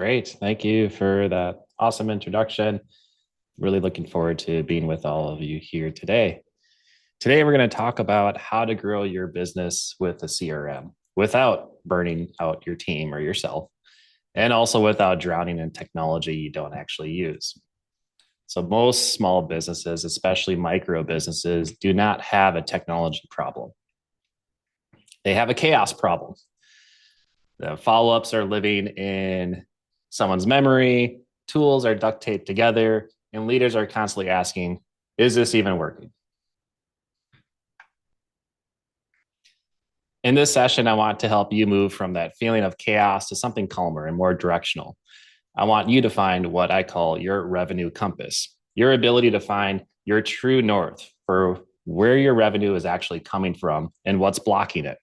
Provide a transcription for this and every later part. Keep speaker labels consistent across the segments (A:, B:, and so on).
A: Great. Thank you for that awesome introduction. Really looking forward to being with all of you here today. Today, we're going to talk about how to grow your business with a CRM without burning out your team or yourself, and also without drowning in technology you don't actually use. So, most small businesses, especially micro businesses, do not have a technology problem. They have a chaos problem. The follow ups are living in someone's memory, tools are duct taped together, and leaders are constantly asking, is this even working? In this session, I want to help you move from that feeling of chaos to something calmer and more directional. I want you to find what I call your revenue compass, your ability to find your true north for where your revenue is actually coming from and what's blocking it.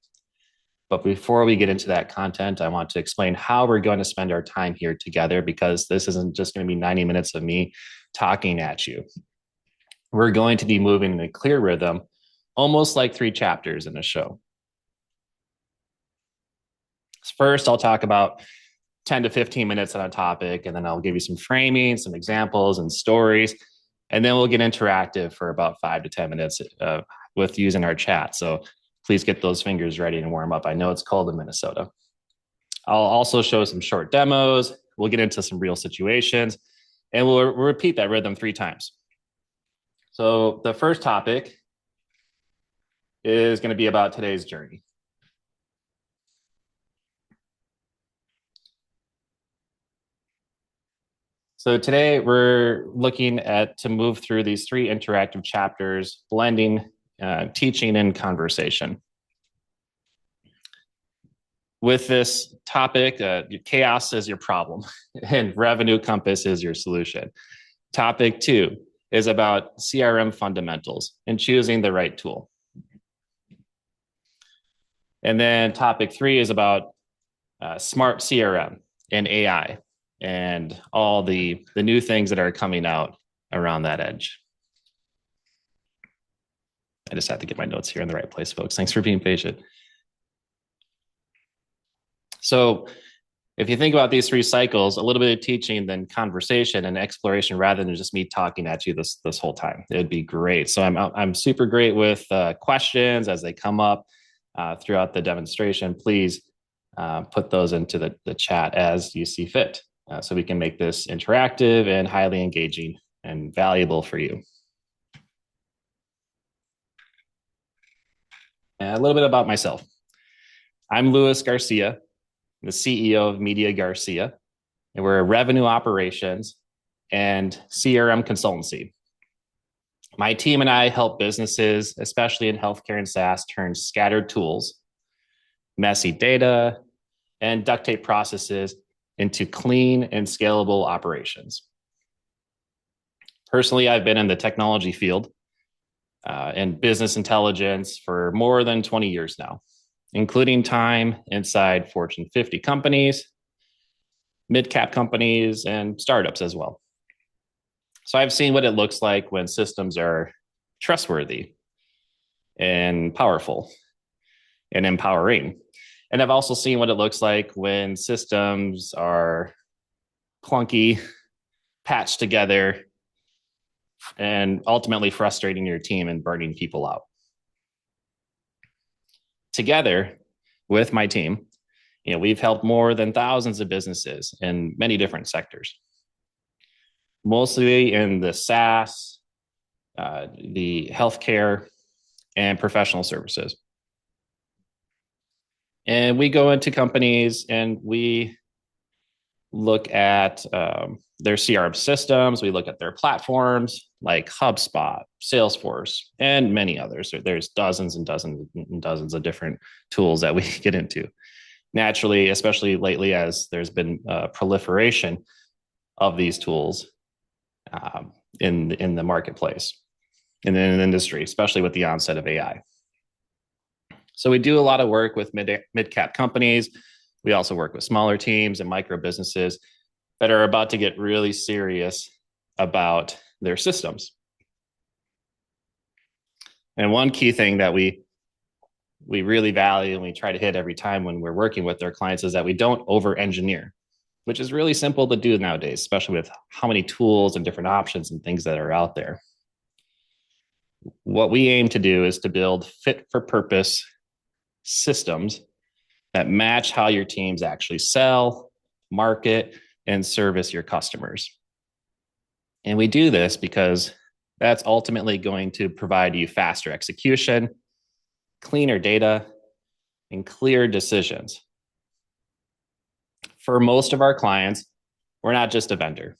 A: But before we get into that content, I want to explain how we're going to spend our time here together, because this isn't just going to be 90 minutes of me talking at you. We're going to be moving in a clear rhythm, almost like 3 chapters in a show. First, I'll talk about 10 to 15 minutes on a topic, and then I'll give you some framing, some examples and stories, and then we'll get interactive for about 5 to 10 minutes with using our chat. So please get those fingers ready and warm up. I know it's cold in Minnesota. I'll also show some short demos. We'll get into some real situations, and we'll repeat that rhythm 3 times. So the first topic is going to be about today's journey. So today we're looking at to move through these 3 interactive chapters, blending teaching and conversation. With this topic, chaos is your problem and revenue compass is your solution. Topic 2 is about CRM fundamentals and choosing the right tool. And then topic 3 is about smart CRM and AI and all the new things that are coming out around that edge. I just have to get my notes here in the right place, folks. Thanks for being patient. So if you think about these 3 cycles, a little bit of teaching, then conversation and exploration, rather than just me talking at you this whole time, it'd be great. So I'm super great with questions as they come up throughout the demonstration. Please put those into the chat as you see fit, so we can make this interactive and highly engaging and valuable for you. And a little bit about myself. I'm Luis Garcia, the CEO of Media Garcia, and we're a revenue operations and CRM consultancy. My team and I help businesses, especially in healthcare and SaaS, turn scattered tools, messy data, and duct tape processes into clean and scalable operations. Personally, I've been in the technology field and business intelligence for more than 20 years now, including time inside Fortune 50 companies, mid-cap companies, and startups as well. So I've seen what it looks like when systems are trustworthy and powerful and empowering. And I've also seen what it looks like when systems are clunky, patched together, and ultimately frustrating your team and burning people out. Together with my team, we've helped more than thousands of businesses in many different sectors, mostly in the SaaS, the healthcare, and professional services. And we go into companies and we look at their CRM systems. We look at their platforms like HubSpot, Salesforce, and many others. There's dozens and dozens and dozens of different tools that we get into. Naturally, especially lately, as there's been proliferation of these tools in the marketplace, in the industry, especially with the onset of AI. So we do a lot of work with mid-cap companies. We also work with smaller teams and micro businesses that are about to get really serious about their systems. And one key thing that we really value and we try to hit every time when we're working with our clients is that we don't over-engineer. which is really simple to do nowadays, especially with how many tools and different options and things that are out there. What we aim to do is to build fit for purpose systems that match how your teams actually sell, market, and service your customers. And we do this because that's ultimately going to provide you faster execution, cleaner data, and clear decisions. For most of our clients, we're not just a vendor.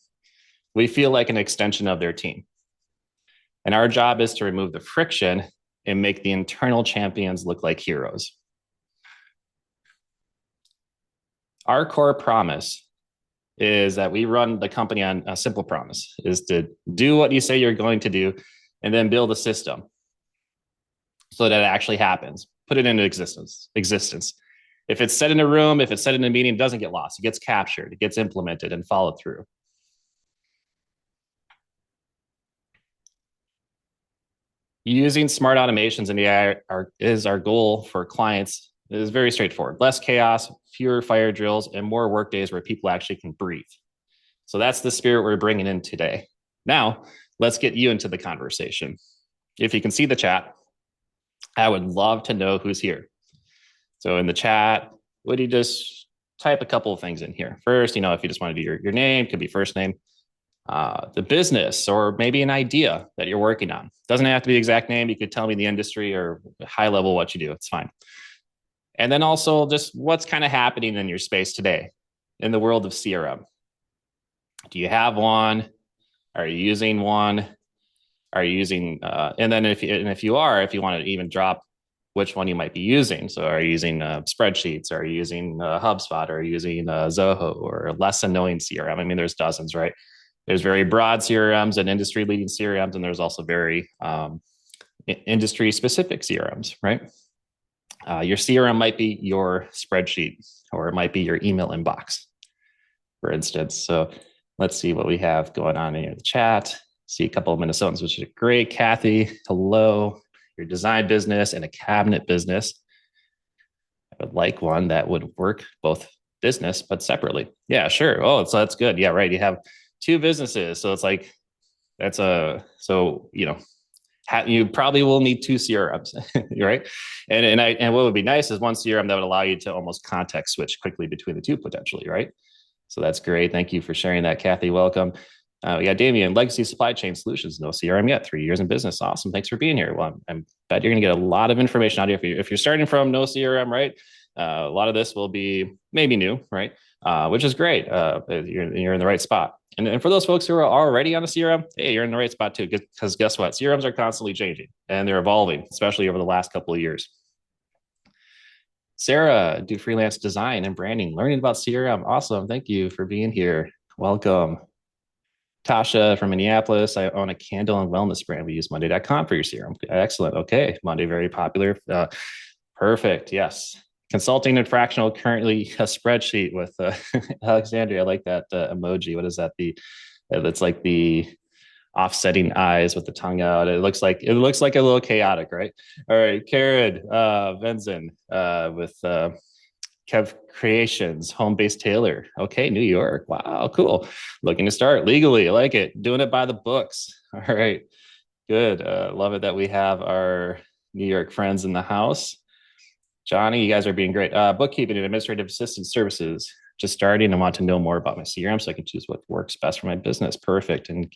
A: We feel like an extension of their team. And our job is to remove the friction and make the internal champions look like heroes. Our core promise is that we run the company on a simple promise, is to do what you say you're going to do and then build a system so that it actually happens. Put it into existence. If it's set in a room, if it's set in a meeting, it doesn't get lost. It gets captured, it gets implemented and followed through. Using smart automations and AI is our goal for clients. It is very straightforward. Less chaos, fewer fire drills, and more work days where people actually can breathe. So that's the spirit we're bringing in today. Now, let's get you into the conversation. If you can see the chat, I would love to know who's here. So in the chat, would you just type a couple of things in here? First, if you just want to do your name, could be first name, the business, or maybe an idea that you're working on. Doesn't have to be the exact name. You could tell me the industry or high level what you do. It's fine. And then also just what's kind of happening in your space today in the world of CRM. Do you have one? Are you using one? Are you using, and then if you want to even drop which one you might be using. So are you using spreadsheets? Are you using HubSpot? Are you using Zoho or less annoying CRM? I mean, there's dozens, right? There's very broad CRMs and industry leading CRMs, and there's also very industry specific CRMs, right? Your CRM might be your spreadsheet, or it might be your email inbox, for instance. So let's see what we have going on in the chat. See a couple of Minnesotans, which is great. Kathy, hello. Your design business and a cabinet business. I would like one that would work both business, but separately. Yeah, sure. Oh, so that's good. Yeah, right. You have two businesses. So it's like, you probably will need two CRMs, right? And what would be nice is one CRM that would allow you to almost context switch quickly between the two potentially, right? So that's great. Thank you for sharing that, Kathy. Welcome. We got Damien, Legacy Supply Chain Solutions, no CRM yet, 3 years in business. Awesome. Thanks for being here. Well, I bet you're going to get a lot of information out of you. If you're starting from no CRM, right? A lot of this will be maybe new, right? Which is great. You're in the right spot. And for those folks who are already on a CRM, hey, you're in the right spot too, because guess what? CRMs are constantly changing and they're evolving, especially over the last couple of years. Sarah, do freelance design and branding, learning about CRM. Awesome. Thank you for being here. Welcome. Tasha from Minneapolis, I own a candle and wellness brand. We use Monday.com for your CRM. Excellent. Okay. Monday, very popular. Perfect. Yes. Consulting and fractional, currently a spreadsheet with Alexandria. I like that emoji. What is that? It's like the offsetting eyes with the tongue out. It looks like a little chaotic, right? All right, Karen Venzen with Kev Creations, home-based tailor. Okay, New York. Wow, cool. Looking to start legally. I like it. Doing it by the books. All right, good. Love it that we have our New York friends in the house. Johnny, you guys are being great. Bookkeeping and administrative assistant services. Just starting and want to know more about my CRM so I can choose what works best for my business. Perfect. And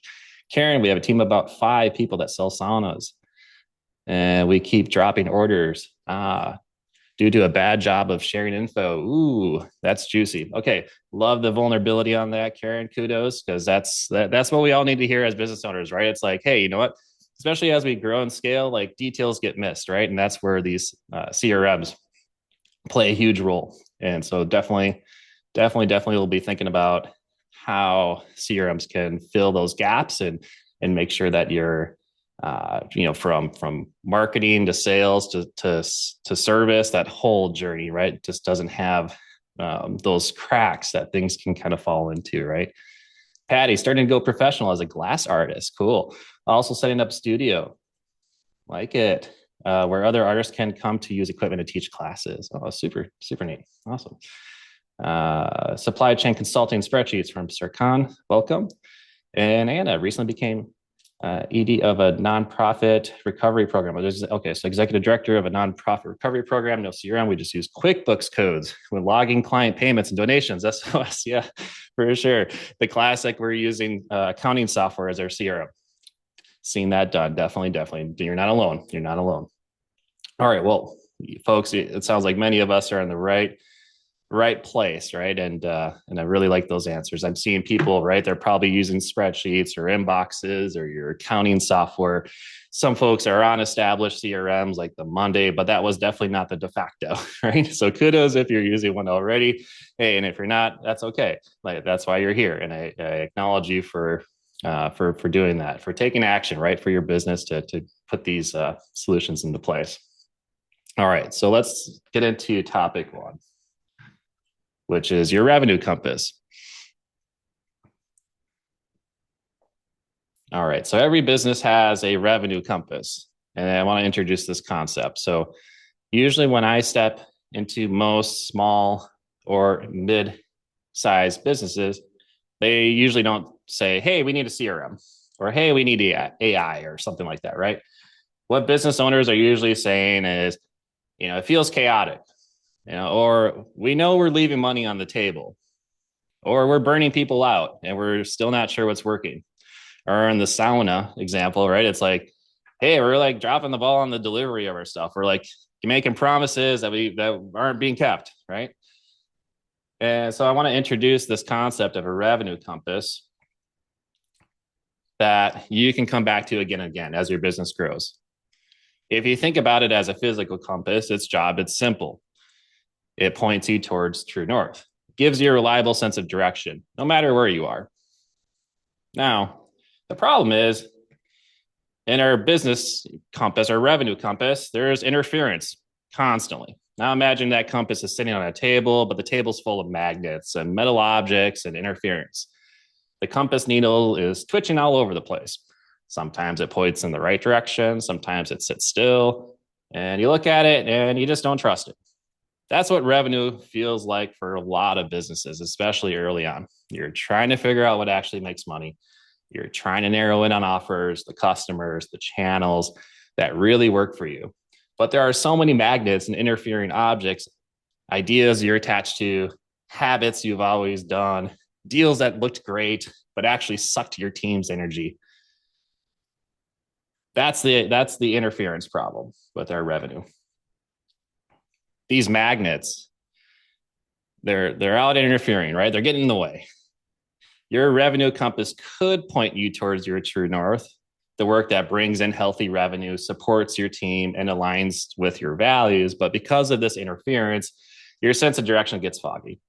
A: Karen, we have a team of about 5 people that sell saunas. And we keep dropping orders. Due to a bad job of sharing info. Ooh, that's juicy. Okay, love the vulnerability on that, Karen. Kudos, because that's what we all need to hear as business owners, right? It's like, hey, you know what? Especially as we grow and scale, like details get missed, right? And that's where these CRMs play a huge role. And so definitely we'll be thinking about how CRMs can fill those gaps and make sure that you're from marketing to sales to service, that whole journey, right? Just doesn't have those cracks that things can kind of fall into, right? Patty, starting to go professional as a glass artist. Cool. Also setting up studio. Like it. Where other artists can come to use equipment to teach classes. Oh, super, super neat. Awesome. Supply chain consulting spreadsheets from Sirkan. Welcome. And Anna recently became ED of a nonprofit recovery program. Okay, so executive director of a nonprofit recovery program. No CRM. We just use QuickBooks codes when logging client payments and donations. SOS, yeah, for sure. The classic. We're using accounting software as our CRM. Seen that done. Definitely. You're not alone. You're not alone. All right. Well, folks, it sounds like many of us are in the right place, right? And I really like those answers. I'm seeing people, right? They're probably using spreadsheets or inboxes or your accounting software. Some folks are on established CRMs like the Monday, but that was definitely not the de facto, right? So kudos if you're using one already. Hey, and if you're not, that's okay. Like that's why you're here, and I acknowledge you for doing that, for taking action, right, for your business to put these solutions into place. All right, so let's get into topic one, which is your revenue compass. All right, so every business has a revenue compass, and I want to introduce this concept. So usually when I step into most small or mid-sized businesses, they usually don't say, hey, we need a CRM, or hey, we need AI or something like that, right? What business owners are usually saying is, it feels chaotic, or we know we're leaving money on the table, or we're burning people out and we're still not sure what's working. Or in the sauna example, right? It's like, hey, we're like dropping the ball on the delivery of our stuff. We're like making promises that aren't being kept, right? And so I want to introduce this concept of a revenue compass that you can come back to again and again as your business grows. If you think about it as a physical compass, its job, it's simple. It points you towards true north, gives you a reliable sense of direction, no matter where you are. Now, the problem is in our business compass, our revenue compass, there's interference constantly. Now imagine that compass is sitting on a table, but the table's full of magnets and metal objects and interference. The compass needle is twitching all over the place. Sometimes it points in the right direction, sometimes it sits still, and you look at it and you just don't trust it. That's what revenue feels like for a lot of businesses, especially early on. You're trying to figure out what actually makes money. You're trying to narrow in on offers, the customers, the channels that really work for you. But there are so many magnets and interfering objects, ideas you're attached to, habits you've always done, deals that looked great, but actually sucked your team's energy. That's the interference problem with our revenue. These magnets, they're out interfering, right? They're getting in the way. Your revenue compass could point you towards your true north, the work that brings in healthy revenue, supports your team, and aligns with your values. But because of this interference, your sense of direction gets foggy.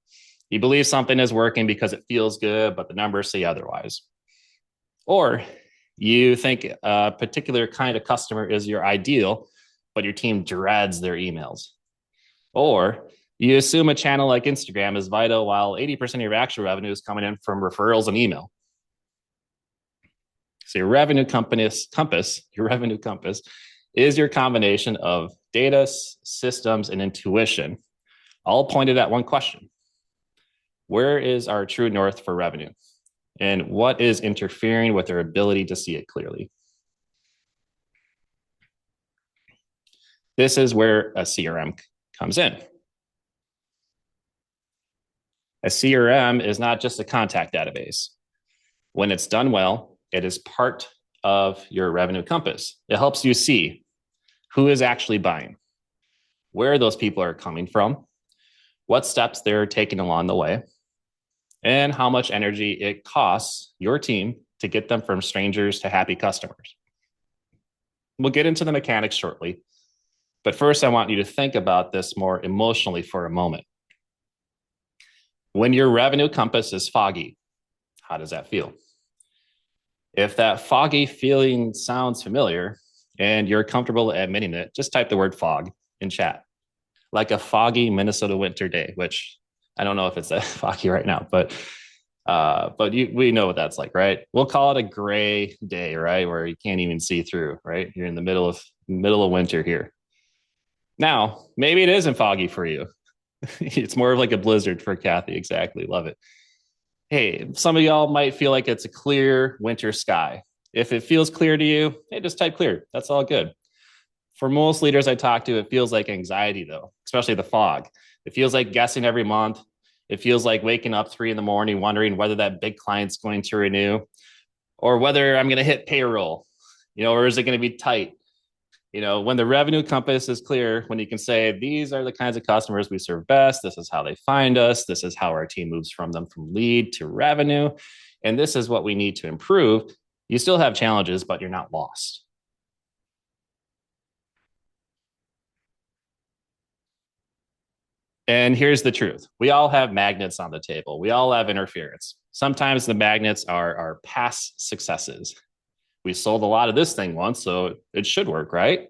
A: You believe something is working because it feels good, but the numbers say otherwise. Or you think a particular kind of customer is your ideal, but your team dreads their emails. Or you assume a channel like Instagram is vital while 80% of your actual revenue is coming in from referrals and email. So your revenue compass is your combination of data, systems, and intuition, all pointed at one question. Where is our true north for revenue? And what is interfering with our ability to see it clearly? This is where a CRM comes in. A CRM is not just a contact database. When it's done well, it is part of your revenue compass. It helps you see who is actually buying, where those people are coming from, what steps they're taking along the way, and how much energy it costs your team to get them from strangers to happy customers. We'll get into the mechanics shortly, but first I want you to think about this more emotionally for a moment. When your revenue compass is foggy, how does that feel? If that foggy feeling sounds familiar and you're comfortable admitting it, just type the word fog in chat. Like a foggy Minnesota winter day, which I don't know if it's that foggy right now, but we know what that's like, right? We'll call it a gray day, right? Where you can't even see through, right? You're in the middle of winter here. Now, maybe it isn't foggy for you. It's more of like a blizzard for Kathy. Exactly. Love it. Hey, some of y'all might feel like it's a clear winter sky. If it feels clear to you, hey, just type clear. That's all good. For most leaders I talk to, it feels like anxiety, though, especially the fog. It feels like guessing every month. It feels like waking up 3 a.m, wondering whether that big client's going to renew or whether I'm going to hit payroll, or is it going to be tight? When the revenue compass is clear, when you can say, these are the kinds of customers we serve best, this is how they find us, this is how our team moves from lead to revenue, and this is what we need to improve, you still have challenges, but you're not lost. And here's the truth. We all have magnets on the table. We all have interference. Sometimes the magnets are our past successes. We sold a lot of this thing once, so it should work, right?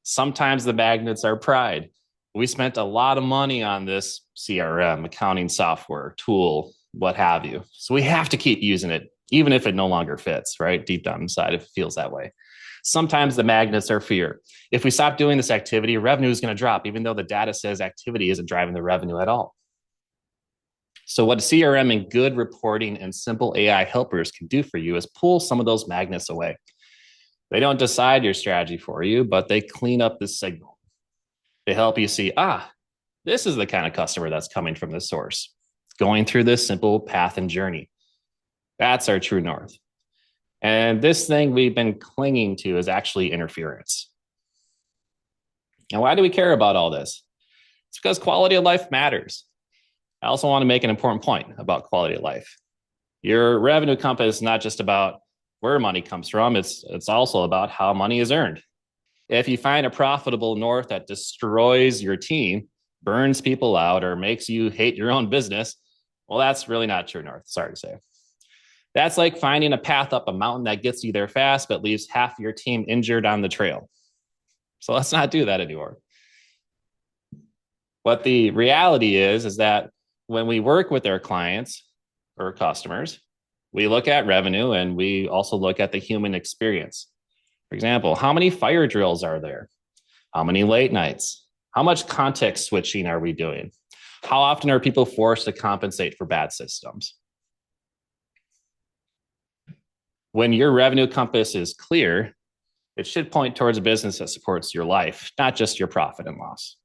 A: Sometimes the magnets are pride. We spent a lot of money on this CRM, accounting software, tool, what have you. So we have to keep using it, even if it no longer fits, right? Deep down inside, if it feels that way. Sometimes the magnets are fear. If we stop doing this activity, revenue is going to drop, even though the data says activity isn't driving the revenue at all. So what CRM and good reporting and simple AI helpers can do for you is pull some of those magnets away. They don't decide your strategy for you, but they clean up the signal. They help you see, this is the kind of customer that's coming from this source, going through this simple path and journey. That's our true north. And this thing we've been clinging to is actually interference. And why do we care about all this? It's because quality of life matters. I also want to make an important point about quality of life. Your revenue compass is not just about where money comes from, it's also about how money is earned. If you find a profitable north that destroys your team, burns people out, or makes you hate your own business, well, that's really not true north, sorry to say. That's like finding a path up a mountain that gets you there fast, but leaves half your team injured on the trail. So let's not do that anymore. What the reality is that when we work with our clients or customers, we look at revenue and we also look at the human experience. For example, how many fire drills are there? How many late nights? How much context switching are we doing? How often are people forced to compensate for bad systems? When your revenue compass is clear, it should point towards a business that supports your life, not just your profit and loss.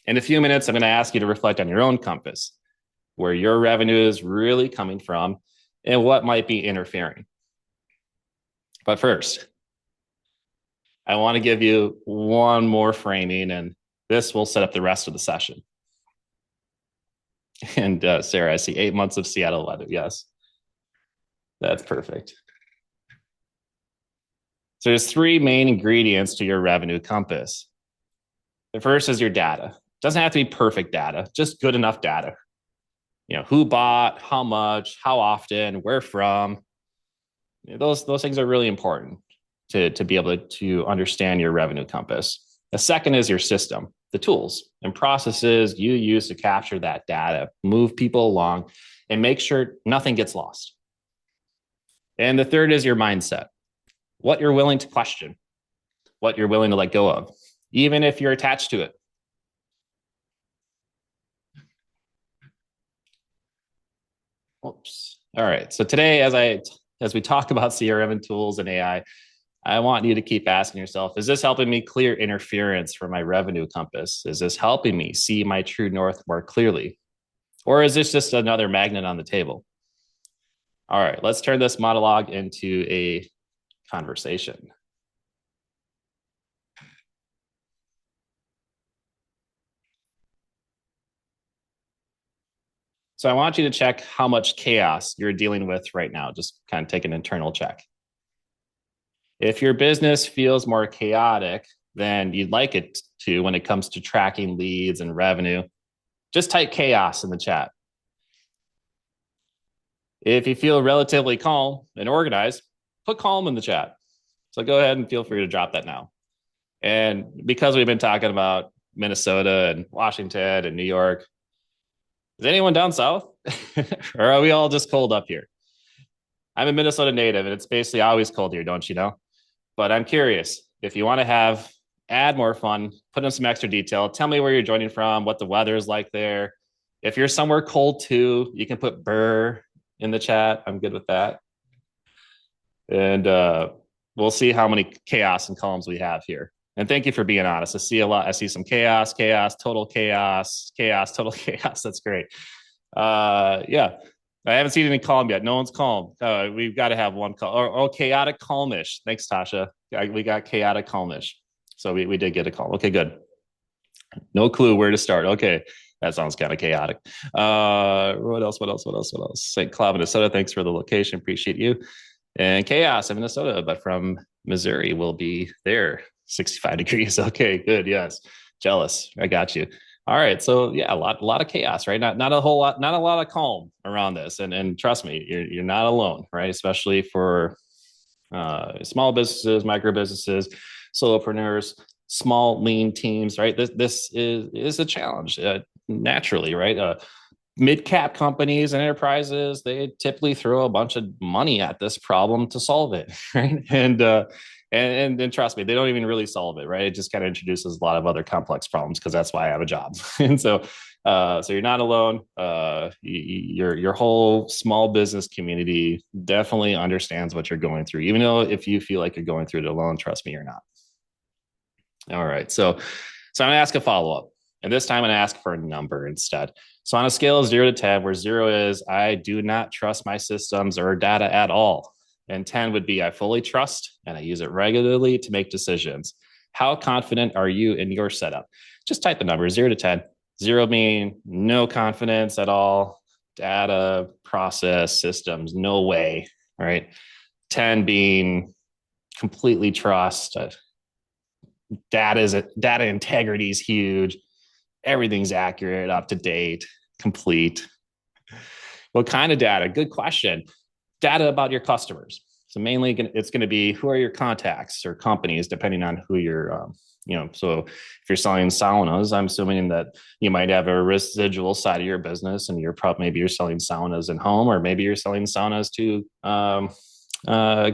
A: In a few minutes, I'm going to ask you to reflect on your own compass, where your revenue is really coming from and what might be interfering. But first, I want to give you one more framing, and this will set up the rest of the session. And Sarah, I see 8 months of Seattle weather. Yes, that's perfect. So there's 3 main ingredients to your revenue compass. The first is your data. It doesn't have to be perfect data, just good enough data. Who bought, how much, how often, where from. Those things are really important to be able to understand your revenue compass. The second is your system, the tools and processes you use to capture that data, move people along, and make sure nothing gets lost. And the third is your mindset, what you're willing to question, what you're willing to let go of, even if you're attached to it. Oops. All right. So today, as we talk about CRM and tools and AI, I want you to keep asking yourself, is this helping me clear interference from my revenue compass? Is this helping me see my true north more clearly? Or is this just another magnet on the table? All right, let's turn this monologue into a conversation. So I want you to check how much chaos you're dealing with right now. Just kind of take an internal check. If your business feels more chaotic than you'd like it to when it comes to tracking leads and revenue, just type chaos in the chat. If you feel relatively calm and organized, put calm in the chat. So go ahead and feel free to drop that now. And because we've been talking about Minnesota and Washington and New York, is anyone down south? Or are we all just cold up here? I'm a Minnesota native and it's basically always cold here, don't you know? But I'm curious, if you want to have add more fun, put in some extra detail. Tell me where you're joining from, what the weather is like there. If you're somewhere cold too, you can put burr in the chat. I'm good with that. And we'll see how many chaos and columns we have here. And thank you for being honest. I see a lot. I see some chaos, total chaos, total chaos. That's great. Yeah. I haven't seen any calm yet. No one's calm. We've got to have one calm. Oh, chaotic calmish. Thanks, Tasha. We got chaotic calmish. So we did get a call. Okay, good. No clue where to start. Okay. That sounds kind of chaotic. What else? St. Cloud, Minnesota. Thanks for the location. Appreciate you. And chaos in Minnesota, but from Missouri will be there. 65 degrees. Okay, good. Yes. Jealous. I got you. All right. So yeah, a lot of chaos, right? Not a whole lot, not a lot of calm around this. And trust me, you're not alone, right? Especially for small businesses, micro businesses, solopreneurs, small lean teams, right? This is a challenge naturally, right? Mid-cap companies and enterprises, they typically throw a bunch of money at this problem to solve it, right? And trust me, they don't even really solve it, right? It just kind of introduces a lot of other complex problems because that's why I have a job. And so you're not alone. Your whole small business community definitely understands what you're going through, even though if you feel like you're going through it alone, trust me, you're not. All right, so I'm gonna ask a follow-up, and this time I'm gonna ask for a number instead. So on a scale of 0 to 10, where 0 is I do not trust my systems or data at all, and 10 would be I fully trust and I use it regularly to make decisions. How confident are you in your setup? Just type the number 0 to 10. 0 meaning no confidence at all, data, process, systems, no way, right? 10 being completely trust. Data integrity is huge. Everything's accurate, up to date, complete. What kind of data? Good question. Data about your customers. So mainly it's going to be who are your contacts or companies, depending on who you're, so if you're selling saunas, I'm assuming that you might have a residual side of your business and maybe you're selling saunas in home, or maybe you're selling saunas to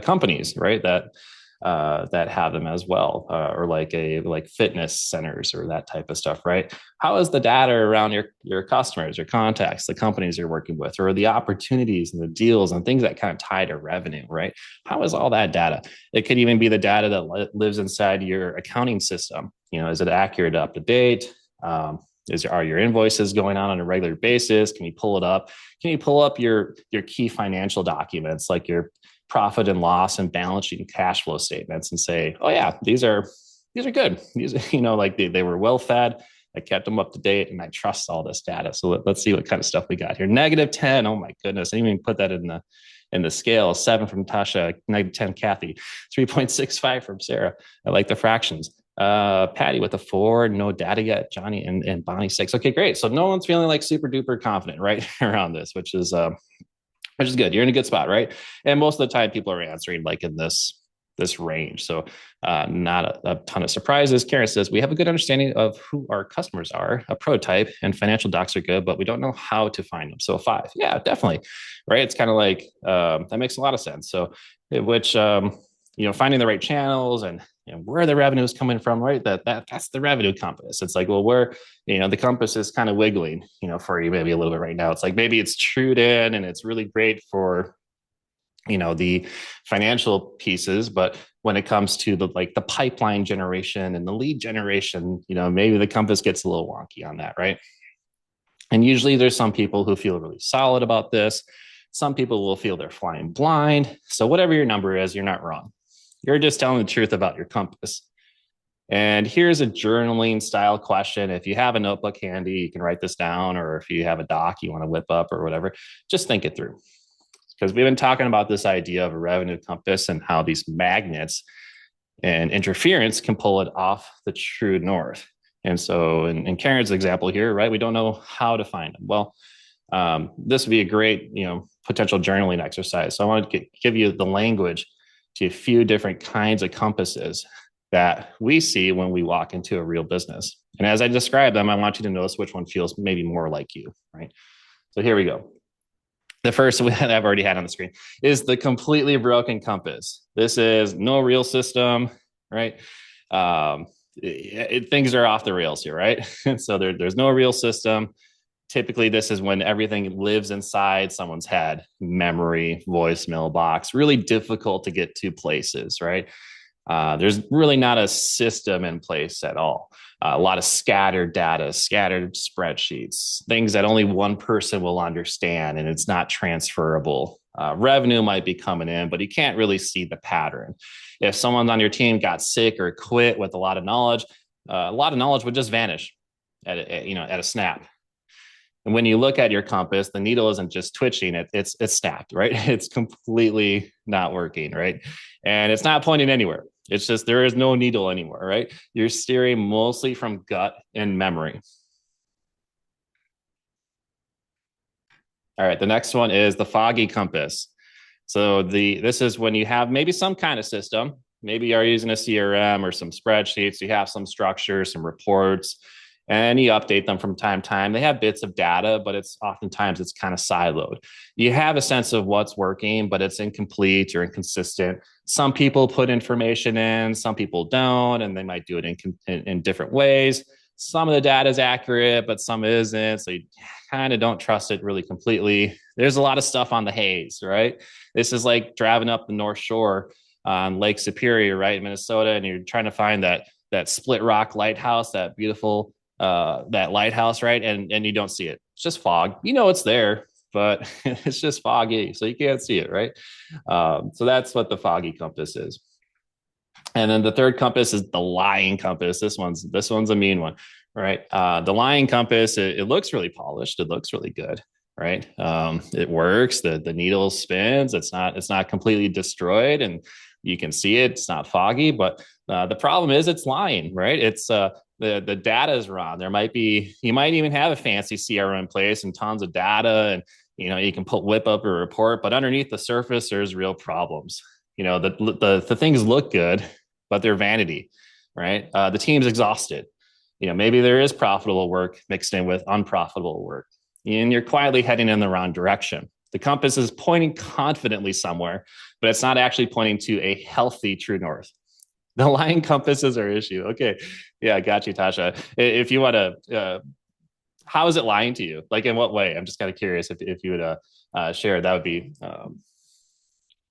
A: companies, right? That have them as well, or like fitness centers or that type of stuff, right? How is the data around your customers, your contacts, the companies you're working with, or the opportunities and the deals and things that kind of tie to revenue, right? How is all that data? It could even be the data that lives inside your accounting system. Is it accurate, up to date? Are your invoices going on a regular basis? Can you pull it up? Can you pull up your key financial documents, like your profit and loss and balance sheet and cash flow statements, and say, oh yeah, these are good. These, like they were well fed. I kept them up to date and I trust all this data. So let's see what kind of stuff we got here. -10. Oh my goodness. I didn't even put that in the scale. 7 from Tasha, -10, Kathy, 3.65 from Sarah. I like the fractions. Patty with a 4, no data yet. Johnny and Bonnie 6. Okay, great. So no one's feeling like super duper confident right around this, which is good. You're in a good spot, right? And most of the time people are answering like in this range. So not a ton of surprises. Karen says, we have a good understanding of who our customers are, a prototype, and financial docs are good, but we don't know how to find them. So 5. Yeah, definitely. Right. It's kind of like, that makes a lot of sense. So finding the right channels and where the revenue is coming from, right? That's the revenue compass. It's like, well, where, the compass is kind of wiggling, for you maybe a little bit right now. It's like, maybe it's trued in and it's really great for, the financial pieces, but when it comes to the pipeline generation and the lead generation, maybe the compass gets a little wonky on that, right? And usually there's some people who feel really solid about this. Some people will feel they're flying blind. So whatever your number is, you're not wrong. You're just telling the truth about your compass. And here's a journaling style question. If you have a notebook handy, you can write this down, or if you have a doc you want to whip up or whatever, just think it through. Because we've been talking about this idea of a revenue compass and how these magnets and interference can pull it off the true north. And so in Karen's example here, right, we don't know how to find them. Well, this would be a great, potential journaling exercise. So I want to give you the language to a few different kinds of compasses that we see when we walk into a real business. And as I describe them, I want you to notice which one feels maybe more like you, right? So here we go. The first one that I've already had on the screen is the completely broken compass. This is no real system, right? things are off the rails here, right? So there's no real system. Typically, this is when everything lives inside someone's head, memory, voicemail box, really difficult to get to places, right? There's really not a system in place at all. A lot of scattered data, scattered spreadsheets, things that only one person will understand, and it's not transferable. Revenue might be coming in, but you can't really see the pattern. If someone on your team got sick or quit with a lot of knowledge would just vanish at a snap. And when you look at your compass, the needle isn't just twitching; it's snapped, right? It's completely not working, right? And it's not pointing anywhere. It's just there is no needle anymore, right? You're steering mostly from gut and memory. All right, the next one is the foggy compass. So this is when you have maybe some kind of system. Maybe you're using a CRM or some spreadsheets. You have some structure, some reports, and you update them from time to time. They have bits of data, but oftentimes it's kind of siloed. You have a sense of what's working, but it's incomplete or inconsistent. Some people put information in, some people don't, and they might do it in different ways. Some of the data is accurate, but some isn't. So you kind of don't trust it really completely. There's a lot of stuff on the haze, right? This is like driving up the North Shore on Lake Superior, right, in Minnesota, and you're trying to find that split rock lighthouse, that beautiful that lighthouse, right? And you don't see it. It's just fog. You know it's there, but it's just foggy, so you can't see it, right? So that's what the foggy compass is. And then the third compass is the lying compass. This one's a mean one, right? The lying compass, it looks really polished. It looks really good, right? It works. The needle spins. It's not completely destroyed, and you can see it. It's not foggy, but the problem is it's lying, right? It's the data is wrong. You might even have a fancy CRM in place and tons of data, and you can whip up a report, but underneath the surface, there's real problems. The things look good, but they're vanity, right? The team's exhausted. Maybe there is profitable work mixed in with unprofitable work, and you're quietly heading in the wrong direction. The compass is pointing confidently somewhere, but it's not actually pointing to a healthy true north. The lying compass is our issue. Okay. Yeah, got you, Tasha. If you want to, how is it lying to you? Like in what way? I'm just kind of curious if you would share. That would be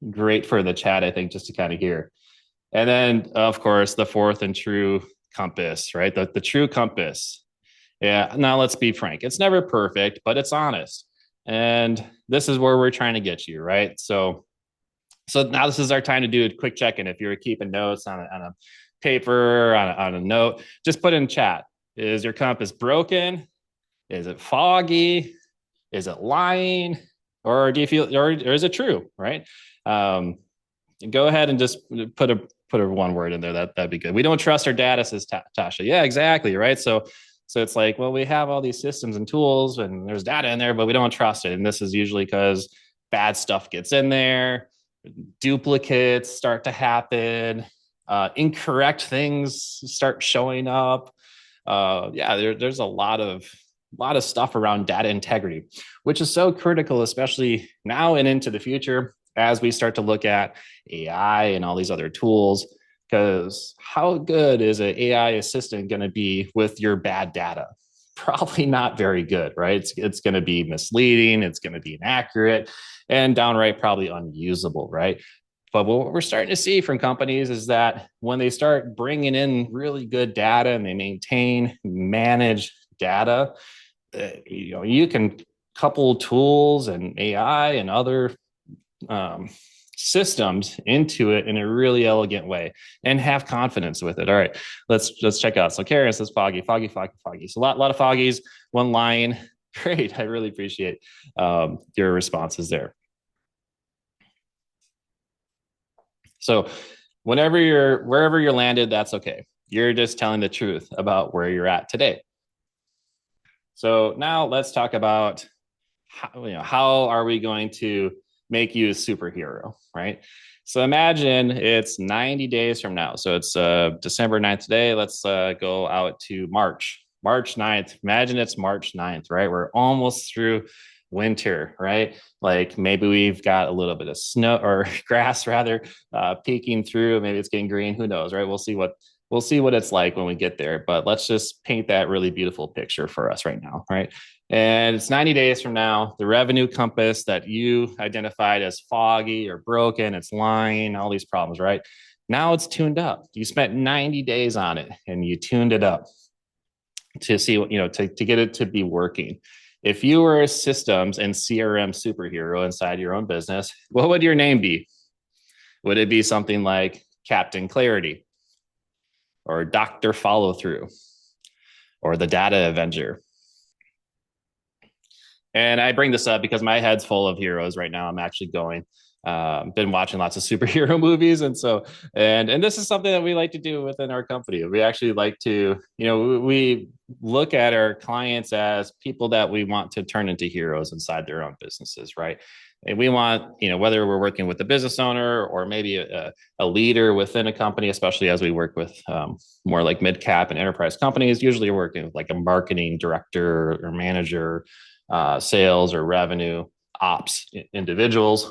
A: great for the chat, I think, just to kind of hear. And then, of course, the fourth and true compass, right? The true compass. Yeah. Now let's be frank. It's never perfect, but it's honest. And this is where we're trying to get you, right? So now this is our time to do a quick check-in. If you're keeping notes on a paper, on a note, just put in chat. Is your compass broken? Is it foggy? Is it lying? Or do you feel, or is it true, right? Go ahead and just put a one word in there. That'd be good. We don't trust our data, says Tasha. Yeah, exactly, right? So it's like, well, we have all these systems and tools and there's data in there, but we don't trust it. And this is usually because bad stuff gets in there, duplicates start to happen, incorrect things start showing up. There's a lot of stuff around data integrity, which is so critical, especially now and into the future as we start to look at AI and all these other tools. Because how good is an AI assistant going to be with your bad data? Probably not very good, right? It's going to be misleading, it's going to be inaccurate, and downright probably unusable, right? But what we're starting to see from companies is that when they start bringing in really good data and they manage data, you can couple tools and AI and other systems into it in a really elegant way and have confidence with it. All right, let's check out. So Karen says foggy. So a lot of foggies, one line. Great. I really appreciate your responses there. So wherever you're landed, that's okay. You're just telling the truth about where you're at today. So now let's talk about how are we going to make you a superhero, right? So imagine it's 90 days from now. So it's December 9th today. Let's go out to March 9th. Imagine it's March 9th, right? We're almost through winter, right? Like maybe we've got a little bit of snow or grass rather peeking through. Maybe it's getting green. Who knows, right? We'll see what we'll see what it's like when we get there. But let's just paint that really beautiful picture for us right now, right? And it's 90 days from now. The revenue compass that you identified as foggy or broken, it's lying, all these problems, right? Now it's tuned up. You spent 90 days on it and you tuned it up to see what, to get it to be working. If you were a systems and CRM superhero inside your own business, what would your name be? Would it be something like Captain Clarity or Dr. Follow Through or the Data Avenger? And I bring this up because my head's full of heroes right now. I'm actually been watching lots of superhero movies. And this is something that we like to do within our company. We actually like to, we look at our clients as people that we want to turn into heroes inside their own businesses, right? And we want, whether we're working with a business owner or maybe a leader within a company, especially as we work with more like mid-cap and enterprise companies, usually you're working with like a marketing director or manager, sales or revenue ops individuals.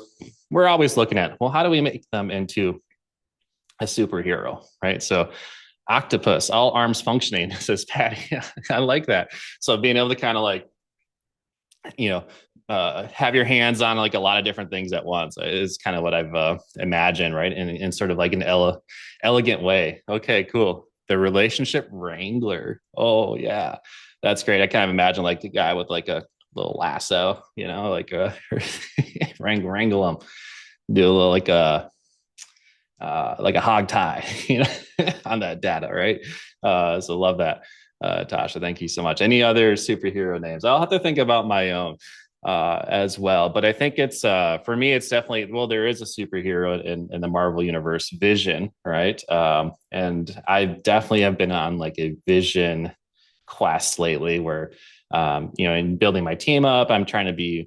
A: We're always looking at, well, how do we make them into a superhero, right? So octopus, all arms functioning, says Patty. I like that. So being able to kind of like, have your hands on like a lot of different things at once is kind of what I've imagined, right? In sort of like an elegant way. Okay, cool. The relationship wrangler. Oh yeah, that's great. I kind of imagine like the guy with like a little lasso, like wrangle them, do a little like a hog tie, on that data, right? So love that, Tasha. Thank you so much. Any other superhero names? I'll have to think about my own as well. But I think it's for me, it's definitely, well, there is a superhero in the Marvel Universe, Vision, right? And I definitely have been on like a Vision quest lately where in building my team up, I'm trying to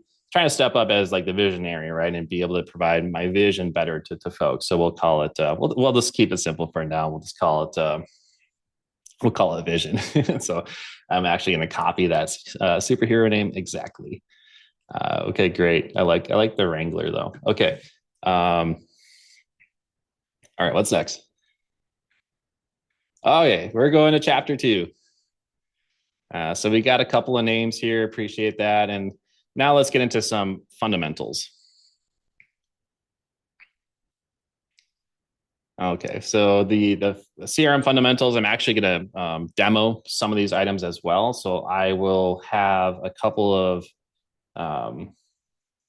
A: step up as like the visionary, right? And be able to provide my vision better to folks. So we'll call it, we'll just keep it simple for now. We'll call it Vision. So I'm actually going to copy that superhero name exactly. Okay, great. I like the Wrangler though. Okay. All right, what's next? Oh yeah, we're going to chapter 2. So we got a couple of names here. Appreciate that. And now let's get into some fundamentals. Okay, so the CRM fundamentals, I'm actually going to demo some of these items as well. So I will have a couple of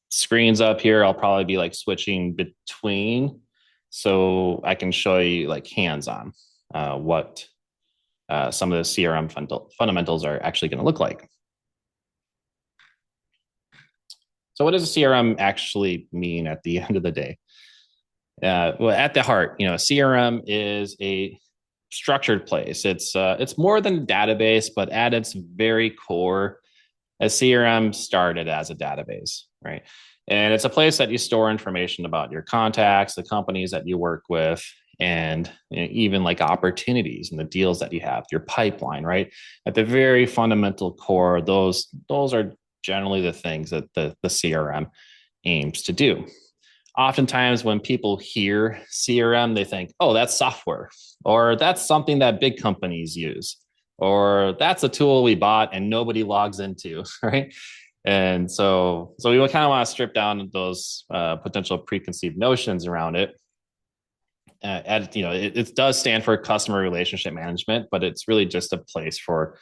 A: screens up here. I'll probably be like switching between, so I can show you like hands-on what some of the CRM fundamentals are actually going to look like. So what does a CRM actually mean at the end of the day? Well, at the heart, CRM is a structured place. It's more than a database, but at its very core, a CRM started as a database, right? And it's a place that you store information about your contacts, the companies that you work with, and even like opportunities and the deals that you have, your pipeline, right? At the very fundamental core, those are generally the things that the CRM aims to do. Oftentimes when people hear CRM, they think, oh, that's software, or that's something that big companies use, or that's a tool we bought and nobody logs into, right? And so we kind of want to strip down those potential preconceived notions around it. It does stand for customer relationship management, but it's really just a place for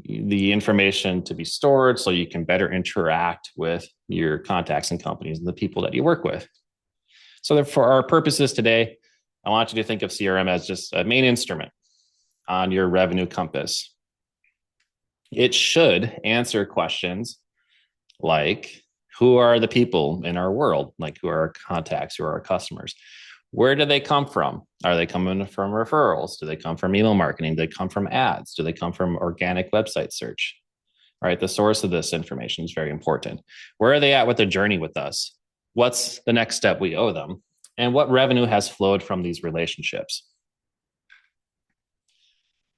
A: the information to be stored so you can better interact with your contacts and companies and the people that you work with. So for our purposes today, I want you to think of CRM as just a main instrument on your revenue compass. It should answer questions like, who are the people in our world? Like, who are our contacts? Who are our customers? Where do they come from? Are they coming from referrals? Do they come from email marketing? Do they come from ads? Do they come from organic website search? Right? The source of this information is very important. Where are they at with their journey with us? What's the next step we owe them? And what revenue has flowed from these relationships?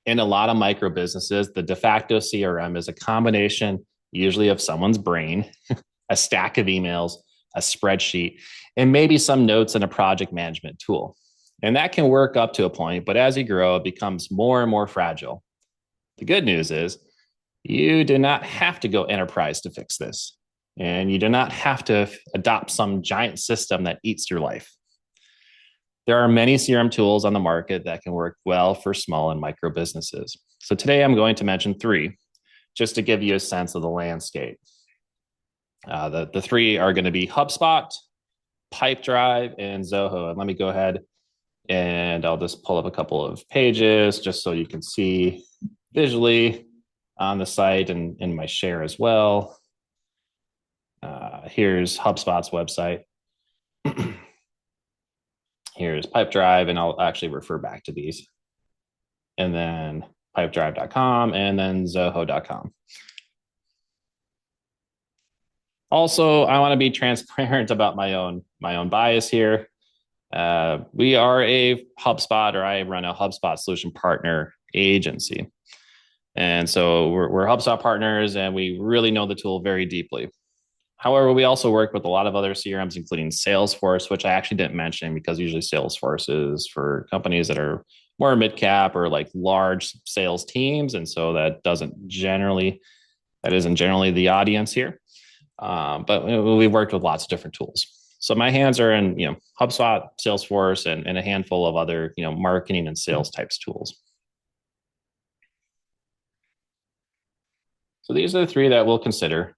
A: In a lot of micro businesses, the de facto CRM is a combination, usually of someone's brain, a stack of emails, a spreadsheet, and maybe some notes and a project management tool. And that can work up to a point, but as you grow, it becomes more and more fragile. The good news is you do not have to go enterprise to fix this. And you do not have to adopt some giant system that eats your life. There are many CRM tools on the market that can work well for small and micro businesses. So today I'm going to mention three, just to give you a sense of the landscape. The three are going to be HubSpot, Pipedrive, and Zoho. And let me go ahead and I'll just pull up a couple of pages just so you can see visually on the site and in my share as well. Here's HubSpot's website. Here's Pipedrive, and I'll actually refer back to these. And then pipedrive.com and then zoho.com. Also, I want to be transparent about my own bias here. We are a HubSpot, or I run a HubSpot solution partner agency. And so we're HubSpot partners, and we really know the tool very deeply. However, we also work with a lot of other CRMs, including Salesforce, which I actually didn't mention because usually Salesforce is for companies that are more mid-cap or like large sales teams. And so that isn't generally the audience here. But we've worked with lots of different tools. So my hands are in, HubSpot, Salesforce, and a handful of other, marketing and sales types tools. So these are the three that we'll consider.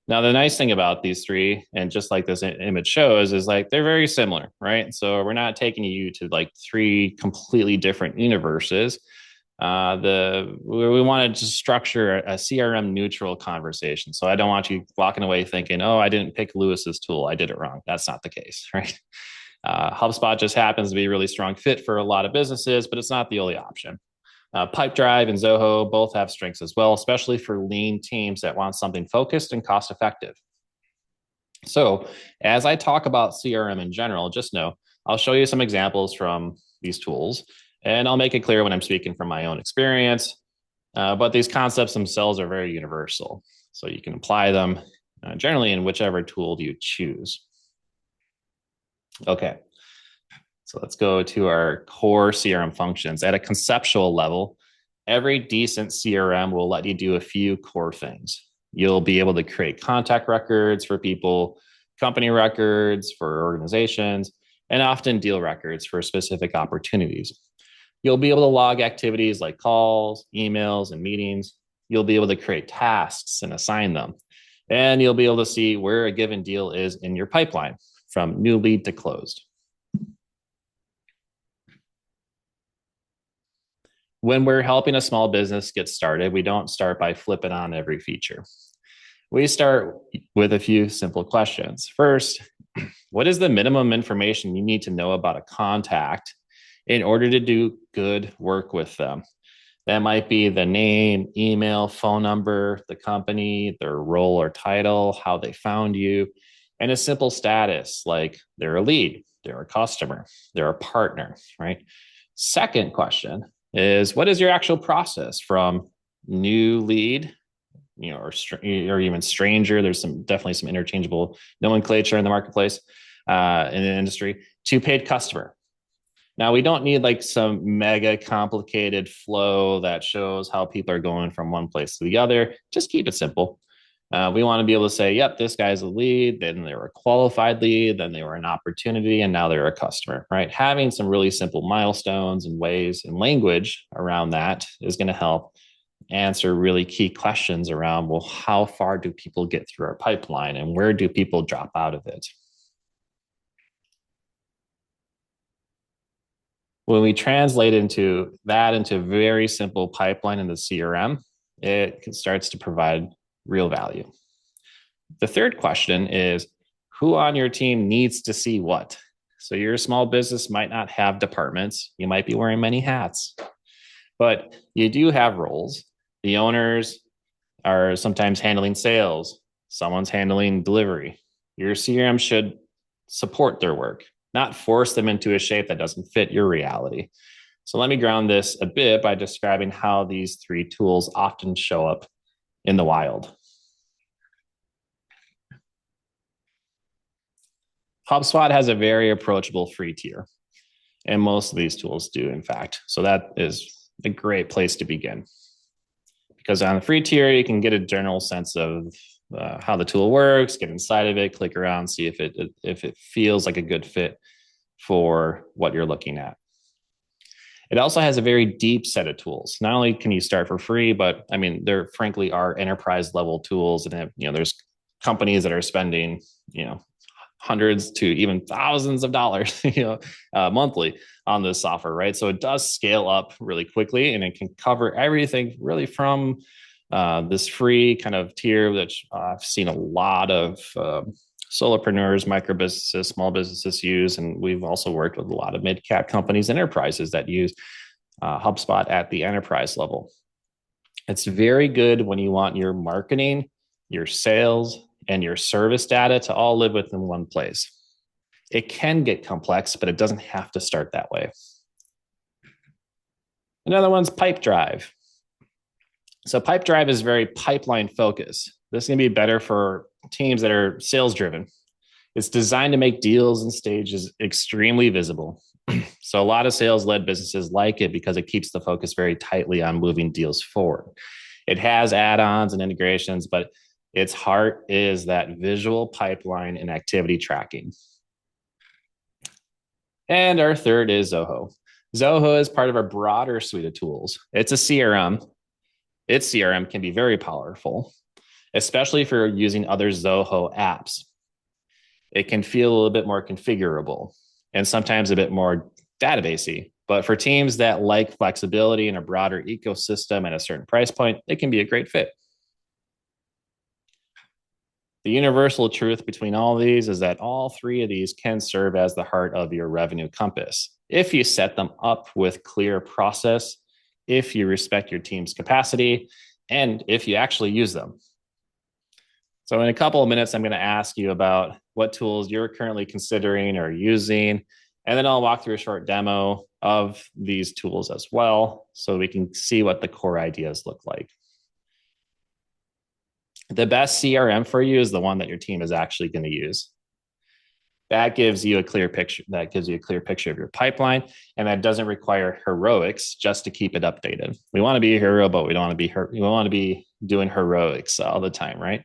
A: Now, the nice thing about these three, and just like this image shows, is like they're very similar, right? So we're not taking you to like three completely different universes. We wanted to structure a CRM neutral conversation. So I don't want you walking away thinking, oh, I didn't pick Lewis's tool, I did it wrong. That's not the case, right? HubSpot just happens to be a really strong fit for a lot of businesses, but it's not the only option. Pipedrive and Zoho both have strengths as well, especially for lean teams that want something focused and cost effective. So as I talk about CRM in general, just know I'll show you some examples from these tools, and I'll make it clear when I'm speaking from my own experience. But these concepts themselves are very universal. So you can apply them generally in whichever tool you choose. Okay. So let's go to our core CRM functions. At a conceptual level, every decent CRM will let you do a few core things. You'll be able to create contact records for people, company records for organizations, and often deal records for specific opportunities. You'll be able to log activities like calls, emails, and meetings. You'll be able to create tasks and assign them. And you'll be able to see where a given deal is in your pipeline, from new lead to closed. When we're helping a small business get started, we don't start by flipping on every feature. We start with a few simple questions. First, what is the minimum information you need to know about a contact in order to do good work with them? That might be the name, email, phone number, the company, their role or title, how they found you, and a simple status like they're a lead, they're a customer, they're a partner, right? Second question is, what is your actual process from new lead, or even stranger? There's definitely some interchangeable nomenclature in the marketplace, in the industry, to paid customer. Now, we don't need like some mega complicated flow that shows how people are going from one place to the other. Just keep it simple. We want to be able to say, yep, this guy's a lead, then they were a qualified lead, then they were an opportunity, and now they're a customer, right? Having some really simple milestones and ways and language around that is going to help answer really key questions around, well, how far do people get through our pipeline and where do people drop out of it? When we translate into very simple pipeline in the CRM, it starts to provide real value. The third question is, who on your team needs to see what? So your small business might not have departments. You might be wearing many hats, but you do have roles. The owners are sometimes handling sales. Someone's handling delivery. Your CRM should support their work, not force them into a shape that doesn't fit your reality. So let me ground this a bit by describing how these three tools often show up in the wild. HubSpot has a very approachable free tier. And most of these tools do, in fact. So that is a great place to begin. Because on the free tier, you can get a general sense of how the tool works, get inside of it, click around, see if it feels like a good fit for what you're looking at. It also has a very deep set of tools. Not only can you start for free, but I mean, there frankly are enterprise level tools, and there's companies that are spending hundreds to even thousands of dollars monthly on this software, right? So it does scale up really quickly, and it can cover everything really from this free kind of tier, which I've seen a lot of solopreneurs, micro businesses, small businesses use. And we've also worked with a lot of mid-cap companies and enterprises that use HubSpot at the enterprise level. It's very good when you want your marketing, your sales, and your service data to all live within one place. It can get complex, but it doesn't have to start that way. Another one's Pipedrive. So Pipedrive is very pipeline focused. This is going to be better for teams that are sales driven. It's designed to make deals and stages extremely visible. So a lot of sales led businesses like it because it keeps the focus very tightly on moving deals forward. It has add-ons and integrations, but its heart is that visual pipeline and activity tracking. And our third is Zoho. Zoho is part of a broader suite of tools. It's a CRM. Its CRM can be very powerful, especially if you're using other Zoho apps. It can feel a little bit more configurable and sometimes a bit more databasey. But for teams that like flexibility in a broader ecosystem at a certain price point, it can be a great fit. The universal truth between all of these is that all three of these can serve as the heart of your revenue compass if you set them up with clear process, if you respect your team's capacity, and if you actually use them. So in a couple of minutes, I'm going to ask you about what tools you're currently considering or using, and then I'll walk through a short demo of these tools as well, so we can see what the core ideas look like. The best CRM for you is the one that your team is actually going to use. That gives you a clear picture. That gives you a clear picture of your pipeline, and that doesn't require heroics just to keep it updated. We want to be a hero, but we don't want to be we want to be doing heroics all the time, right?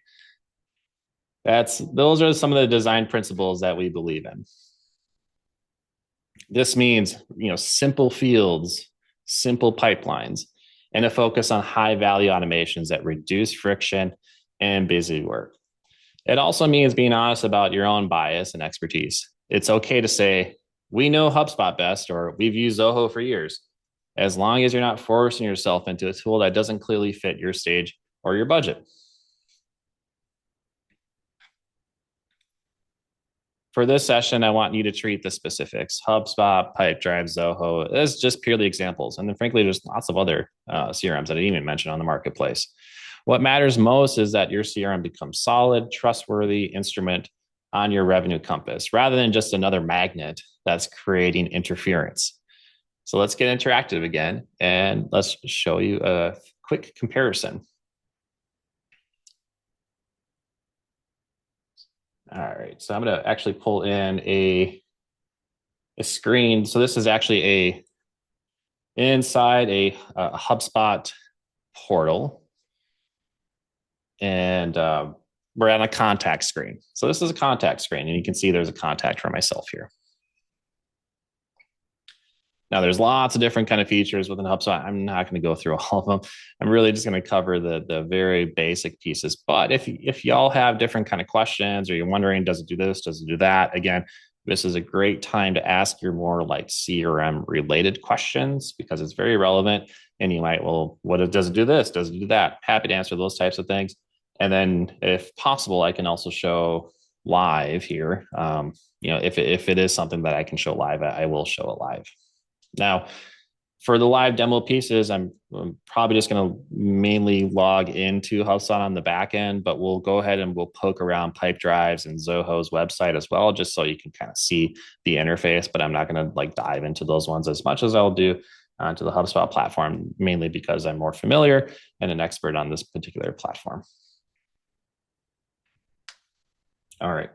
A: Those are some of the design principles that we believe in. This means, simple fields, simple pipelines, and a focus on high value automations that reduce friction and busy work. It also means being honest about your own bias and expertise. It's okay to say, we know HubSpot best, or we've used Zoho for years, as long as you're not forcing yourself into a tool that doesn't clearly fit your stage or your budget. For this session, I want you to treat the specifics, HubSpot, Pipedrive, Zoho, as just purely examples. And then frankly, there's lots of other CRMs that I didn't even mention on the marketplace. What matters most is that your CRM becomes solid, trustworthy instrument on your revenue compass, rather than just another magnet that's creating interference. So let's get interactive again, and let's show you a quick comparison. All right, so I'm going to actually pull in a screen. So this is actually inside a HubSpot portal, and we're on a contact screen. So this is a contact screen, and you can see there's a contact for myself here. Now, there's lots of different kind of features within HubSpot. I'm not going to go through all of them. I'm really just going to cover the very basic pieces. But if y'all have different kind of questions, or you're wondering, does it do this, does it do that? Again, this is a great time to ask your more like CRM related questions, because it's very relevant. And you might, well, does it do this? Does it do that? Happy to answer those types of things. And then if possible, I can also show live here. If it is something that I can show live, I will show it live. Now, for the live demo pieces, I'm probably just going to mainly log into HubSpot on the back end, but we'll go ahead and we'll poke around Pipedrive's and Zoho's website as well, just so you can kind of see the interface. But I'm not going to dive into those ones as much as I'll do onto the HubSpot platform, mainly because I'm more familiar and an expert on this particular platform. All right.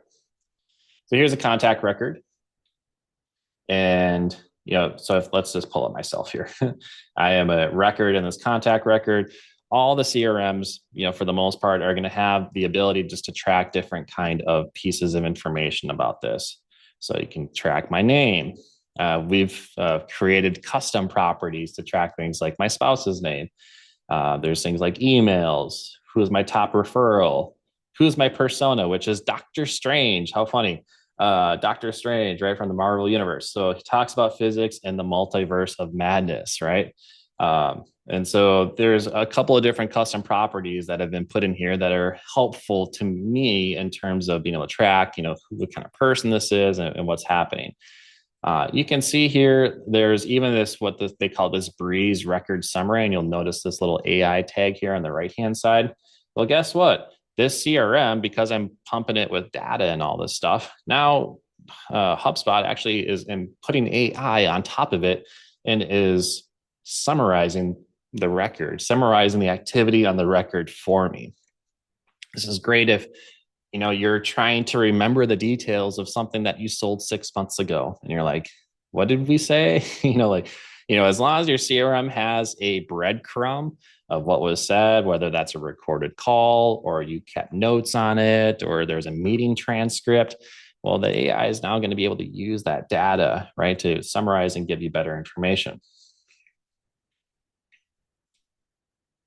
A: So here's a contact record. And let's just pull up myself here. I am a record in this contact record. All the CRMs, for the most part, are going to have the ability just to track different kind of pieces of information about this. So you can track my name. We've created custom properties to track things like my spouse's name. There's things like emails. Who's my top referral? Who's my persona, which is Doctor Strange. How funny. Doctor Strange, right, from the Marvel Universe. So he talks about physics and the multiverse of madness, right? And so there's a couple of different custom properties that have been put in here that are helpful to me in terms of being able to track, what kind of person this is and what's happening. You can see here, there's even they call this Breeze record summary, and you'll notice this little AI tag here on the right-hand side. Well, guess what? This CRM, because I'm pumping it with data and all this stuff, now HubSpot actually is putting AI on top of it and is summarizing the record, summarizing the activity on the record for me. This is great if you're trying to remember the details of something that you sold 6 months ago, and you're like, what did we say? As long as your CRM has a breadcrumb of what was said, whether that's a recorded call or you kept notes on it, or there's a meeting transcript, well, the AI is now going to be able to use that data, right, to summarize and give you better information.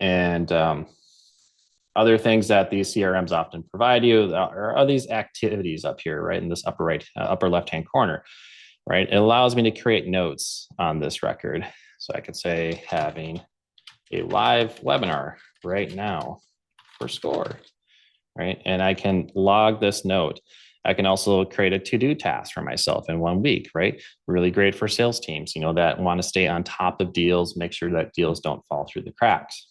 A: And other things that these CRMs often provide you are these activities up here, right, in this upper left-hand corner, right? It allows me to create notes on this record. So I could say having a live webinar right now for SCORE, right? And I can log this note. I can also create a to-do task for myself in 1 week, right? Really great for sales teams, that want to stay on top of deals, make sure that deals don't fall through the cracks.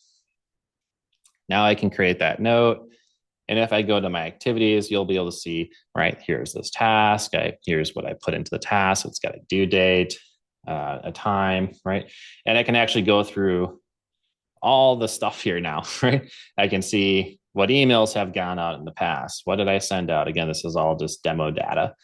A: Now I can create that note. And if I go to my activities, you'll be able to see, right, here's this task. Here's what I put into the task. It's got a due date, a time, right? And I can actually go through all the stuff here now, right? I can see what emails have gone out in the past. What did I send out? Again, this is all just demo data.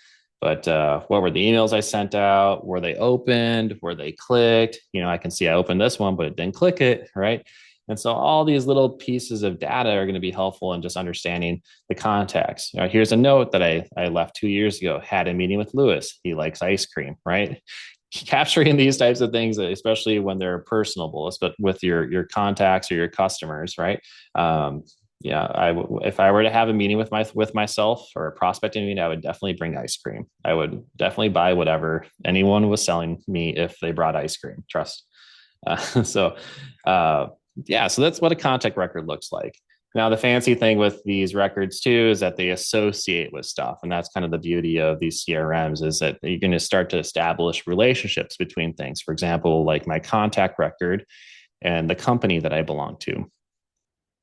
A: But what were the emails I sent out? Were they opened? Were they clicked? I can see I opened this one, but it didn't click it, right? And so all these little pieces of data are going to be helpful in just understanding the context. Here's a note that I left 2 years ago, had a meeting with Lewis. He likes ice cream, right? Capturing these types of things, especially when they're personable, but with your contacts or your customers, right? If I were to have a meeting with myself or a prospecting meeting, I would definitely bring ice cream. I would definitely buy whatever anyone was selling me if they brought ice cream. Trust. So that's what a contact record looks like. Now, the fancy thing with these records too is that they associate with stuff. And that's kind of the beauty of these CRMs, is that you're going to start to establish relationships between things. For example, like my contact record and the company that I belong to.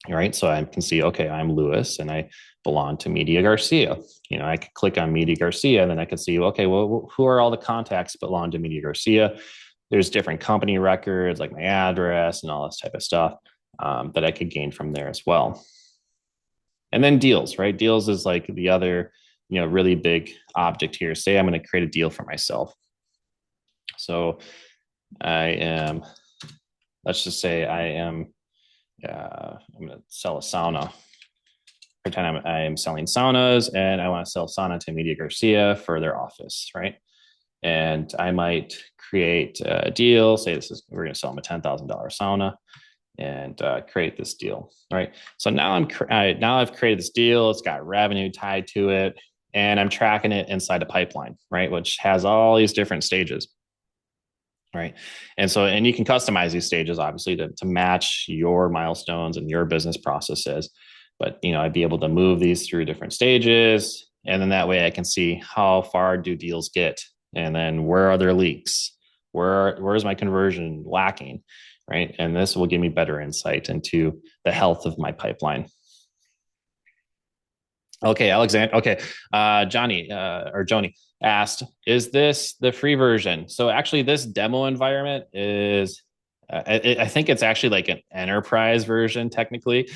A: All right. So I can see, okay, I'm Lewis and I belong to Media Garcia. I could click on Media Garcia and then I could see, okay, well, who are all the contacts that belong to Media Garcia? There's different company records, like my address and all this type of stuff that I could gain from there as well. And then deals, right? Deals is like the other, really big object here. Say I'm going to create a deal for myself. So let's just say I'm going to sell a sauna. Pretend I am selling saunas and I want to sell sauna to Media Garcia for their office, right? And I might create a deal. Say we're going to sell them a $10,000 sauna, and create this deal, right? So now I've created this deal. It's got revenue tied to it, and I'm tracking it inside a pipeline, right? Which has all these different stages, right? And you can customize these stages, obviously, to match your milestones and your business processes. But I'd be able to move these through different stages, and then that way I can see how far do deals get. And then where are there leaks? Where is my conversion lacking, right? And this will give me better insight into the health of my pipeline. Okay, Alexander. Okay, Johnny asked, "Is this the free version?" So actually, this demo environment is. I think it's actually like an enterprise version, technically,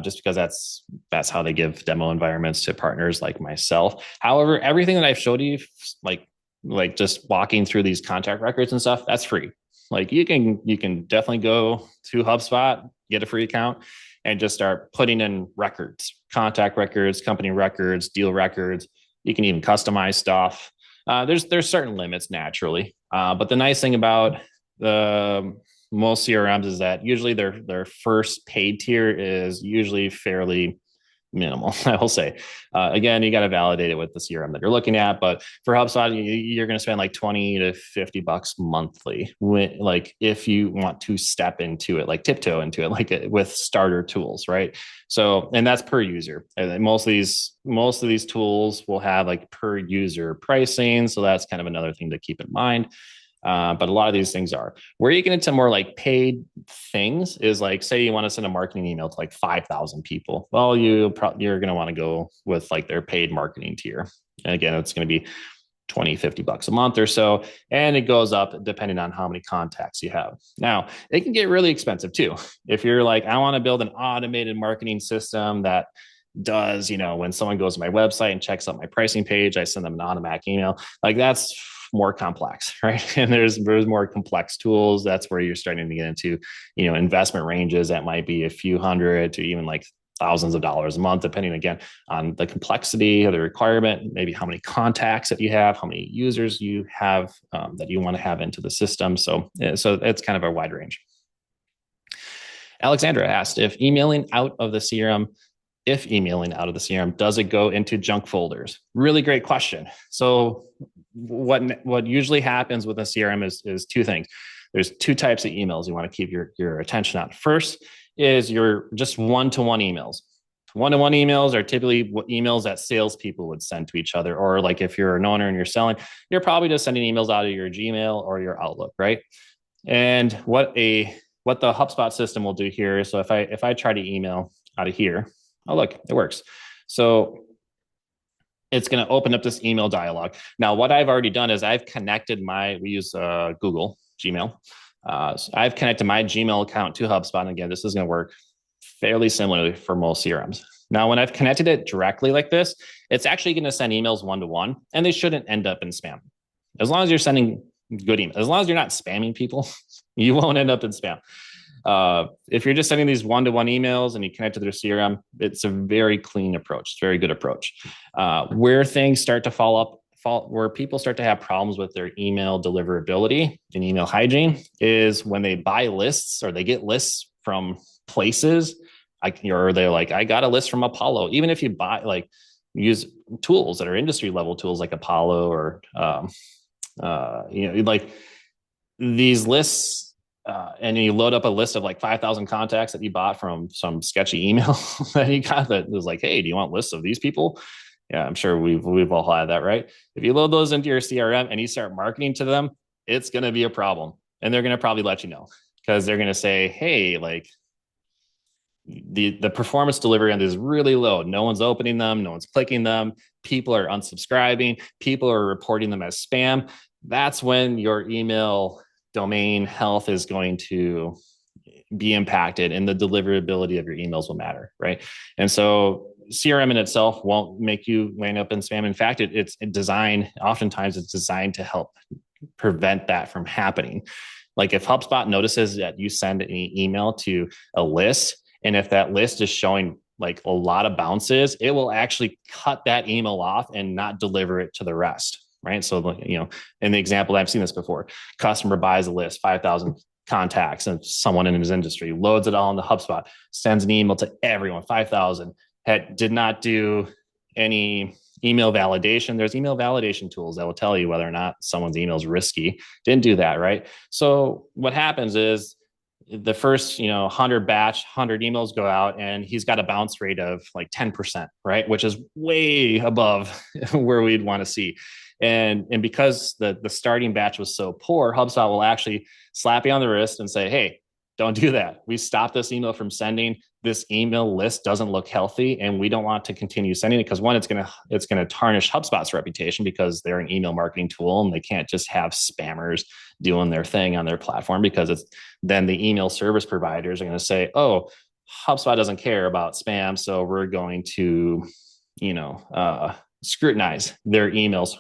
A: just because that's how they give demo environments to partners like myself. However, everything that I've showed you, like like just walking through these contact records and stuff, that's free. Like you can definitely go to HubSpot, get a free account, and just start putting in records, contact records, company records, deal records. You can even customize stuff. There's certain limits naturally, but the nice thing about the most CRMs is that usually their first paid tier is usually fairly minimal, I will say. Again, you got to validate it with the CRM that you're looking at, but for HubSpot, you're going to spend like 20 to 50 bucks monthly. Like if you want to step into it, like tiptoe into it, like with starter tools, right? So, and that's per user. And most of these tools will have like per user pricing. So that's kind of another thing to keep in mind. But a lot of these things are where you get into more like paid things is like, say you want to send a marketing email to like 5,000 people. Well, you're going to want to go with like their paid marketing tier. And again, it's going to be 20, 50 bucks a month or so. And it goes up depending on how many contacts you have. Now, it can get really expensive too. If you're like, I want to build an automated marketing system that does, when someone goes to my website and checks out my pricing page, I send them an automatic email. Like that's more complex, right? And there's more complex tools. That's where you're starting to get into, investment ranges that might be a few hundred to even like thousands of dollars a month, depending again on the complexity of the requirement, maybe how many contacts that you have, how many users you have that you want to have into the system. So it's kind of a wide range. Alexandra asked if emailing out of the CRM, does it go into junk folders? Really great question. So what usually happens with a CRM is two things. There's two types of emails you want to keep your attention on. First is your just one-to-one emails. One-to-one emails are typically emails that salespeople would send to each other, or like if you're an owner and you're selling, you're probably just sending emails out of your Gmail or your Outlook, right? And what the HubSpot system will do here is, so if I try to email out of here, oh look, it works. So it's going to open up this email dialog. Now, what I've already done is I've connected we use Google Gmail. So I've connected my Gmail account to HubSpot. And again, this is going to work fairly similarly for most CRMs. Now, when I've connected it directly like this, it's actually going to send emails one-to-one, and they shouldn't end up in spam. As long as you're sending good emails, as long as you're not spamming people, you won't end up in spam. If you're just sending these one-to-one emails and you connect to their CRM, it's a very clean approach. It's a very good approach. Where things start to where people start to have problems with their email deliverability and email hygiene is when they buy lists or they get lists from places, or they're like, I got a list from Apollo. Even if you use tools that are industry level tools like Apollo or like these lists. And you load up a list of like 5,000 contacts that you bought from some sketchy email that you got that was like, hey, do you want lists of these people? Yeah, I'm sure we've all had that, right? If you load those into your CRM and you start marketing to them, it's going to be a problem. And they're going to probably let you know because they're going to say, hey, like the performance delivery on this is really low. No one's opening them. No one's clicking them. People are unsubscribing. People are reporting them as spam. That's when your email domain health is going to be impacted and the deliverability of your emails will matter, right? And so CRM in itself won't make you land up in spam. In fact, oftentimes it's designed to help prevent that from happening. Like if HubSpot notices that you send an email to a list, and if that list is showing like a lot of bounces, it will actually cut that email off and not deliver it to the rest. Right. So, in the example, I've seen this before. Customer buys a list, 5,000 contacts, and someone in his industry loads it all into HubSpot, sends an email to everyone, 5,000, did not do any email validation. There's email validation tools that will tell you whether or not someone's email is risky. Didn't do that. Right. So what happens is the first, 100 emails go out and he's got a bounce rate of like 10%, right? Which is way above where we'd want to see. And because the starting batch was so poor, HubSpot will actually slap you on the wrist and say, hey, don't do that. We stopped this email from sending. This email list doesn't look healthy, and we don't want to continue sending it because one, it's gonna tarnish HubSpot's reputation because they're an email marketing tool and they can't just have spammers doing their thing on their platform because then the email service providers are going to say, oh, HubSpot doesn't care about spam, so we're going to, scrutinize their emails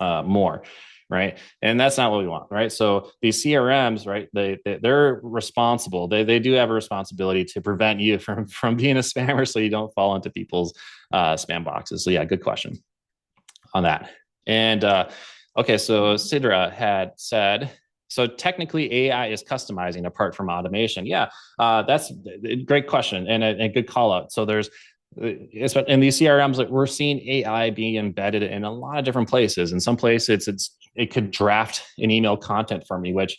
A: more, right? And that's not what we want, right? So these CRMs, right? They're responsible. They do have a responsibility to prevent you from being a spammer, so you don't fall into people's spam boxes. So yeah, good question on that. And okay, so Sidra had said, so technically AI is customizing apart from automation. Yeah, that's a great question and a good call out. So there's in these CRMs, like we're seeing AI being embedded in a lot of different places. In some places, it could draft an email content for me, which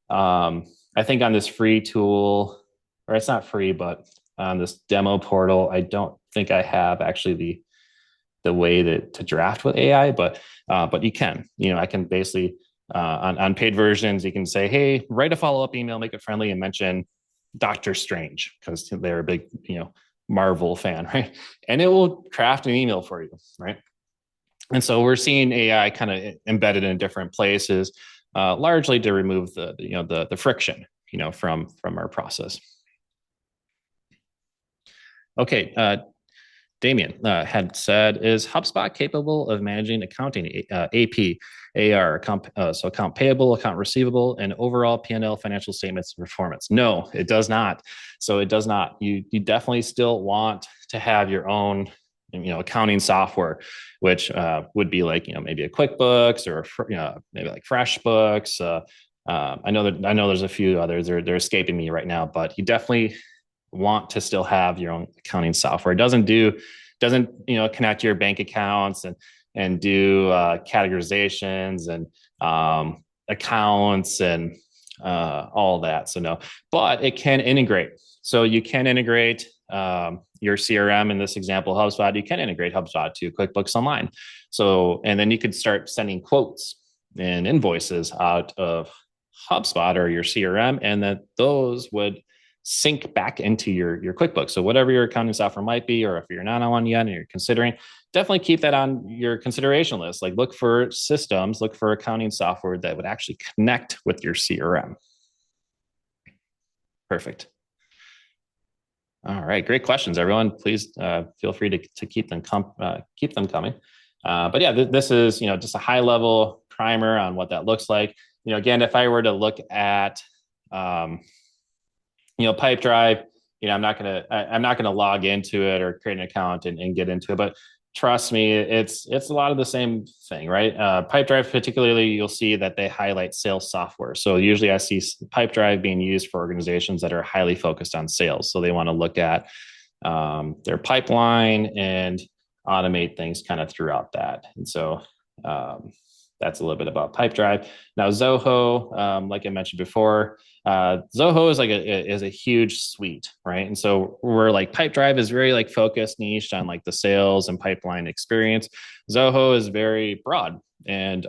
A: I think on this free tool, or it's not free, but on this demo portal, I don't think I have actually the way to draft with AI, but you can. I can basically on paid versions, you can say, hey, write a follow-up email, make it friendly, and mention Doctor Strange because they're a big Marvel fan, right? And it will craft an email for you, right? And so we're seeing AI kind of embedded in different places, largely to remove the friction, from our process. Okay, Damien had said, is HubSpot capable of managing accounting, AP, AR, so account payable, account receivable, and overall P&L financial statements performance? No, it does not. So it does not. You definitely still want to have your own accounting software, which would be like maybe a QuickBooks or maybe like FreshBooks. I know there's a few others. They're escaping me right now, but you definitely want to still have your own accounting software. It doesn't connect to your bank accounts and do categorizations and accounts and all that. So no, but it can integrate. So you can integrate your CRM in this example, HubSpot. You can integrate HubSpot to QuickBooks Online. So, and then you could start sending quotes and invoices out of HubSpot or your CRM, and that those would sync back into your QuickBooks. So whatever your accounting software might be, or if you're not on one yet and you're considering, definitely keep that on your consideration list. Like look for systems, look for accounting software that would actually connect with your CRM. Perfect. All right, great questions, everyone. Please feel free to keep them coming. But yeah, this is just a high level primer on what that looks like. Again, if I were to look at Pipedrive, I'm not gonna log into it or create an account and get into it, but trust me, it's a lot of the same thing, right? Pipedrive, particularly, you'll see that they highlight sales software. So usually I see Pipedrive being used for organizations that are highly focused on sales. So they want to look at their pipeline and automate things kind of throughout that. And so that's a little bit about Pipedrive. Now Zoho, like I mentioned before, Zoho is a huge suite, right? And so we're like Pipedrive is very like focused, niched on like the sales and pipeline experience. Zoho is very broad and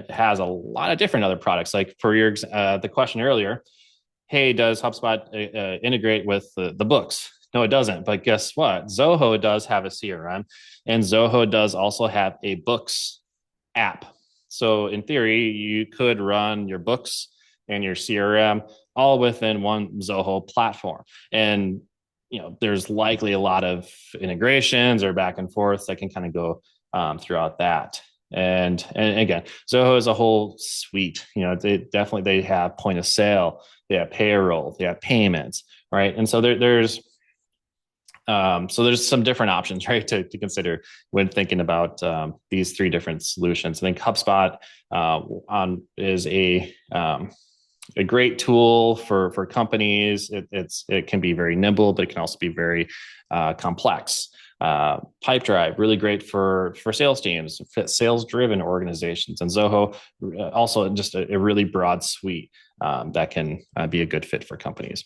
A: has a lot of different other products. Like for the question earlier, hey, does HubSpot integrate with the books? No, it doesn't. But guess what? Zoho does have a CRM, and Zoho does also have a books app. So in theory, you could run your books and your CRM all within one Zoho platform. And there's likely a lot of integrations or back and forth that can kind of go throughout that. And again, Zoho is a whole suite. They have point of sale, they have payroll, they have payments, right? And so there's some different options, right, to consider when thinking about these three different solutions. I think HubSpot is a great tool for companies. It can be very nimble, but it can also be very complex. Pipedrive, really great for sales teams, sales-driven organizations, and Zoho, also just a really broad suite that can be a good fit for companies.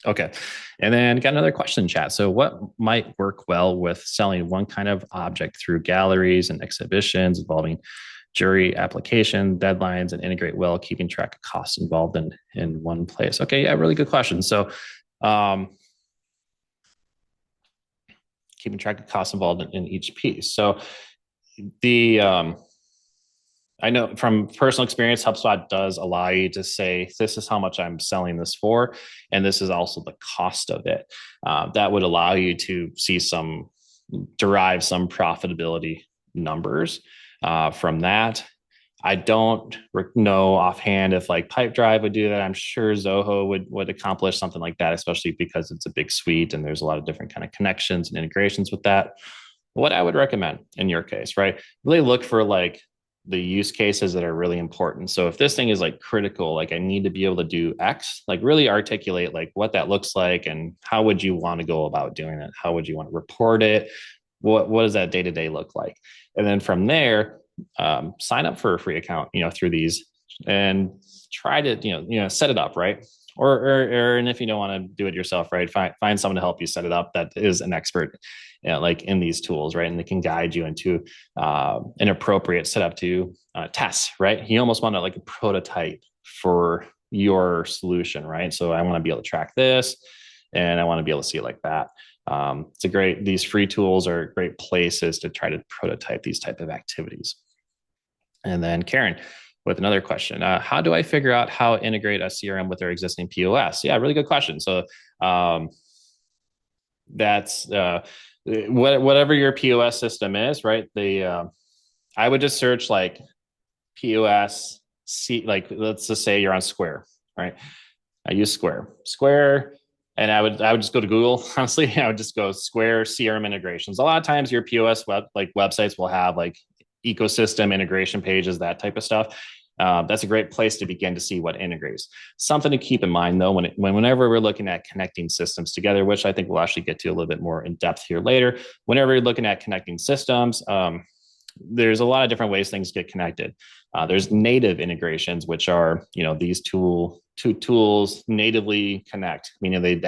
A: Okay. And then got another question in chat. So what might work well with selling one kind of object through galleries and exhibitions involving jury application, deadlines, and integrate well, keeping track of costs involved in one place? Okay. Yeah, really good question. So keeping track of costs involved in each piece. So I know from personal experience, HubSpot does allow you to say, this is how much I'm selling this for, and this is also the cost of it. That would allow you to see some derive some profitability numbers from that. I don't know offhand if like Pipedrive would do that. I'm sure Zoho would accomplish something like that, especially because it's a big suite and there's a lot of different kind of connections and integrations with that. What I would recommend in your case, right? Really look for like the use cases that are really important. So if this thing is like critical, like I need to be able to do X, like really articulate like what that looks like and how would you want to go about doing it? How would you want to report it? What does that day to day look like? And then from there, sign up for a free account, through these and try to, set it up, right? And if you don't want to do it yourself, right, find someone to help you set it up that is an expert, like in these tools, right? And they can guide you into an appropriate setup to tests, right? You almost want to like a prototype for your solution, right? So I want to be able to track this and I want to be able to see it like that. These free tools are great places to try to prototype these type of activities. And then Karen with another question, how do I figure out how to integrate a CRM with their existing POS? Yeah, really good question. So that's whatever your POS system is, right? I would just search like POS, like let's just say you're on Square, right? I use Square. And I would just go to Google. Honestly, I would just go Square CRM integrations. A lot of times your POS websites will have like ecosystem integration pages, that type of stuff. That's a great place to begin to see what integrates. Something to keep in mind though, whenever we're looking at connecting systems together, which I think we'll actually get to a little bit more in depth here later. Whenever you're looking at connecting systems, there's a lot of different ways things get connected. There's native integrations, which are, these two tools natively connect, meaning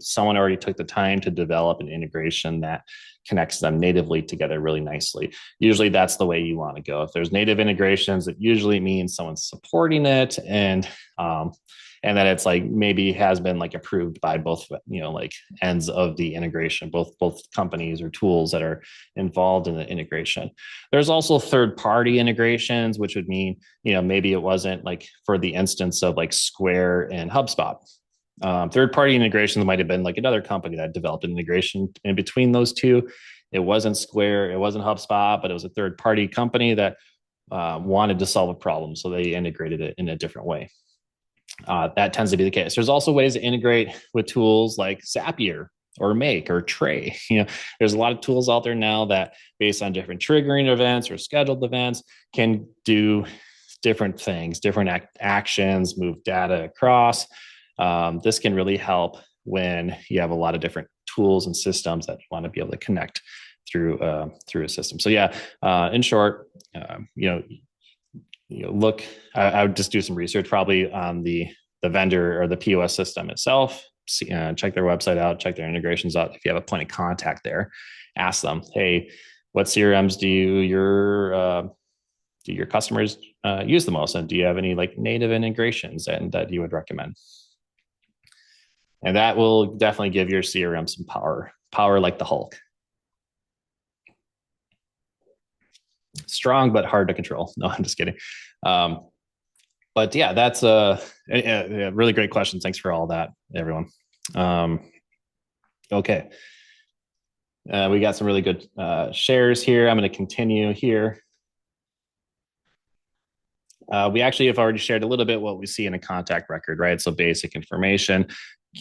A: someone already took the time to develop an integration that connects them natively together really nicely. Usually that's the way you want to go. If there's native integrations, it usually means someone's supporting it and that it's like maybe has been like approved by both, like ends of the integration, both companies or tools that are involved in the integration. There's also third-party integrations, which would mean, maybe it wasn't like for the instance of like Square and HubSpot. Third-party integrations might have been like another company that developed an integration in between those two. It wasn't Square, it wasn't HubSpot, but it was a third-party company that wanted to solve a problem, so they integrated it in a different way. That tends to be the case. There's also ways to integrate with tools like Zapier or Make or Tray. There's a lot of tools out there now that, based on different triggering events or scheduled events, can do different things, different actions, move data across. This can really help when you have a lot of different tools and systems that you want to be able to connect through a system. So yeah, in short, look, I would just do some research probably on the vendor or the POS system itself. Check their website out, check their integrations out. If you have a point of contact there, ask them, hey, what CRMs do your customers use the most? And do you have any like native integrations that you would recommend? And that will definitely give your CRM some power like the Hulk. Strong, but hard to control. No, I'm just kidding. But yeah, that's a really great question. Thanks for all that, everyone. Okay. We got some really good shares here. I'm going to continue here. We actually have already shared a little bit what we see in a contact record, right? So basic information,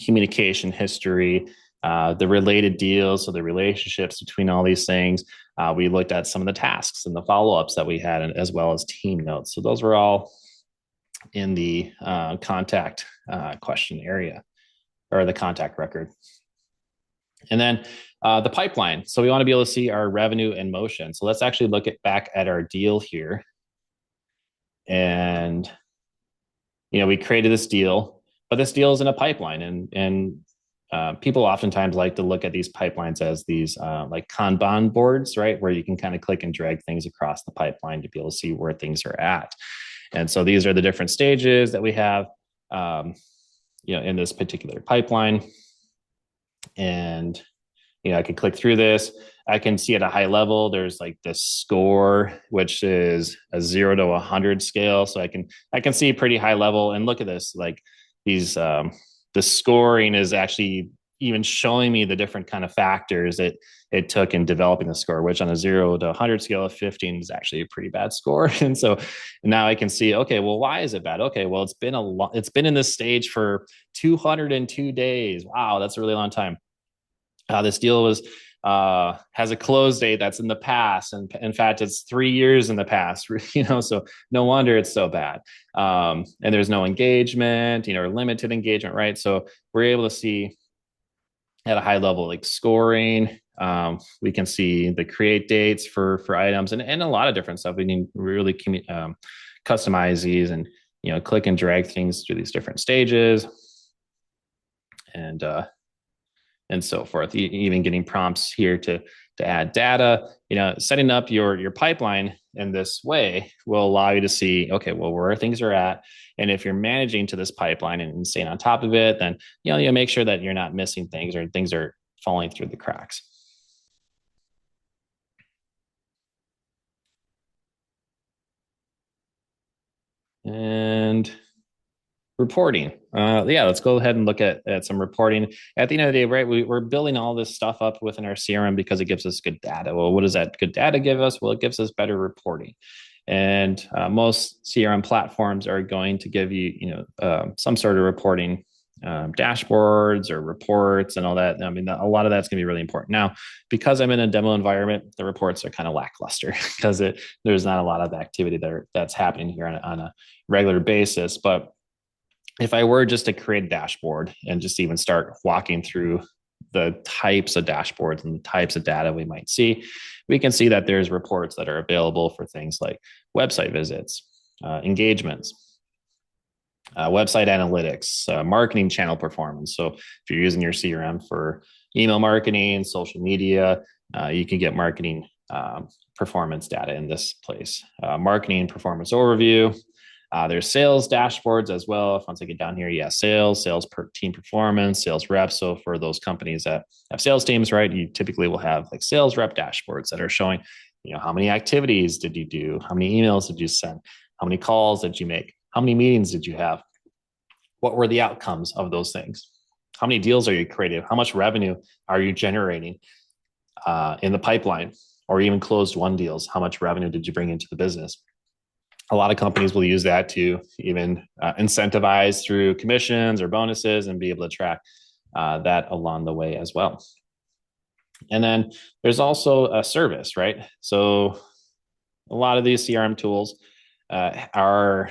A: communication history, the related deals, so the relationships between all these things. We looked at some of the tasks and the follow-ups that we had, as well as team notes. So those were all in the contact question area, or the contact record. And then the pipeline. So we want to be able to see our revenue in motion. So let's actually look back at our deal here. And, we created this deal, but this deal is in a pipeline. And people oftentimes like to look at these pipelines as these like Kanban boards, right? Where you can kind of click and drag things across the pipeline to be able to see where things are at. And so these are the different stages that we have, in this particular pipeline. And, I can click through this. I can see at a high level, there's like this score, which is a 0 to 100 scale. So I can see pretty high level, and look at this, like these, the scoring is actually, even showing me the different kind of factors it took in developing the score, which on a 0 to 100 scale of 15 is actually a pretty bad score. And so now I can see, okay, well, why is it bad? Okay, well, it's been in this stage for 202 days. Wow, that's a really long time. This deal has a close date that's in the past, and in fact, it's 3 years in the past. So no wonder it's so bad. And there's no engagement, or limited engagement, right? So we're able to see at a high level, like scoring. We can see the create dates for items and a lot of different stuff. We need really customize these and click and drag things through these different stages and so forth. Even getting prompts here to add data. Setting up your pipeline in this way will allow you to see, okay, well, where things are at. And if you're managing to this pipeline and staying on top of it, then you make sure that you're not missing things or things are falling through the cracks. And reporting. Let's go ahead and look at some reporting. At the end of the day, right, we're building all this stuff up within our CRM because it gives us good data. Well, what does that good data give us? Well, it gives us better reporting. And most CRM platforms are going to give you, some sort of reporting, dashboards or reports and all that. I mean, a lot of that's going to be really important. Now, because I'm in a demo environment, the reports are kind of lackluster because there's not a lot of activity that's happening here on a regular basis. But if I were just to create a dashboard and just even start walking through the types of dashboards and the types of data we might see, we can see that there's reports that are available for things like website visits, engagements, website analytics, marketing channel performance. So if you're using your CRM for email marketing, social media, you can get marketing performance data in this place. Marketing performance overview. There's sales dashboards as well. Once I get down here, sales per team performance, sales reps. So for those companies that have sales teams, right, you typically will have like sales rep dashboards that are showing, how many activities did you do? How many emails did you send? How many calls did you make? How many meetings did you have? What were the outcomes of those things? How many deals are you creating? How much revenue are you generating in the pipeline or even closed won deals? How much revenue did you bring into the business? A lot of companies will use that to even incentivize through commissions or bonuses and be able to track that along the way as well. And then there's also a service, right? So a lot of these CRM tools are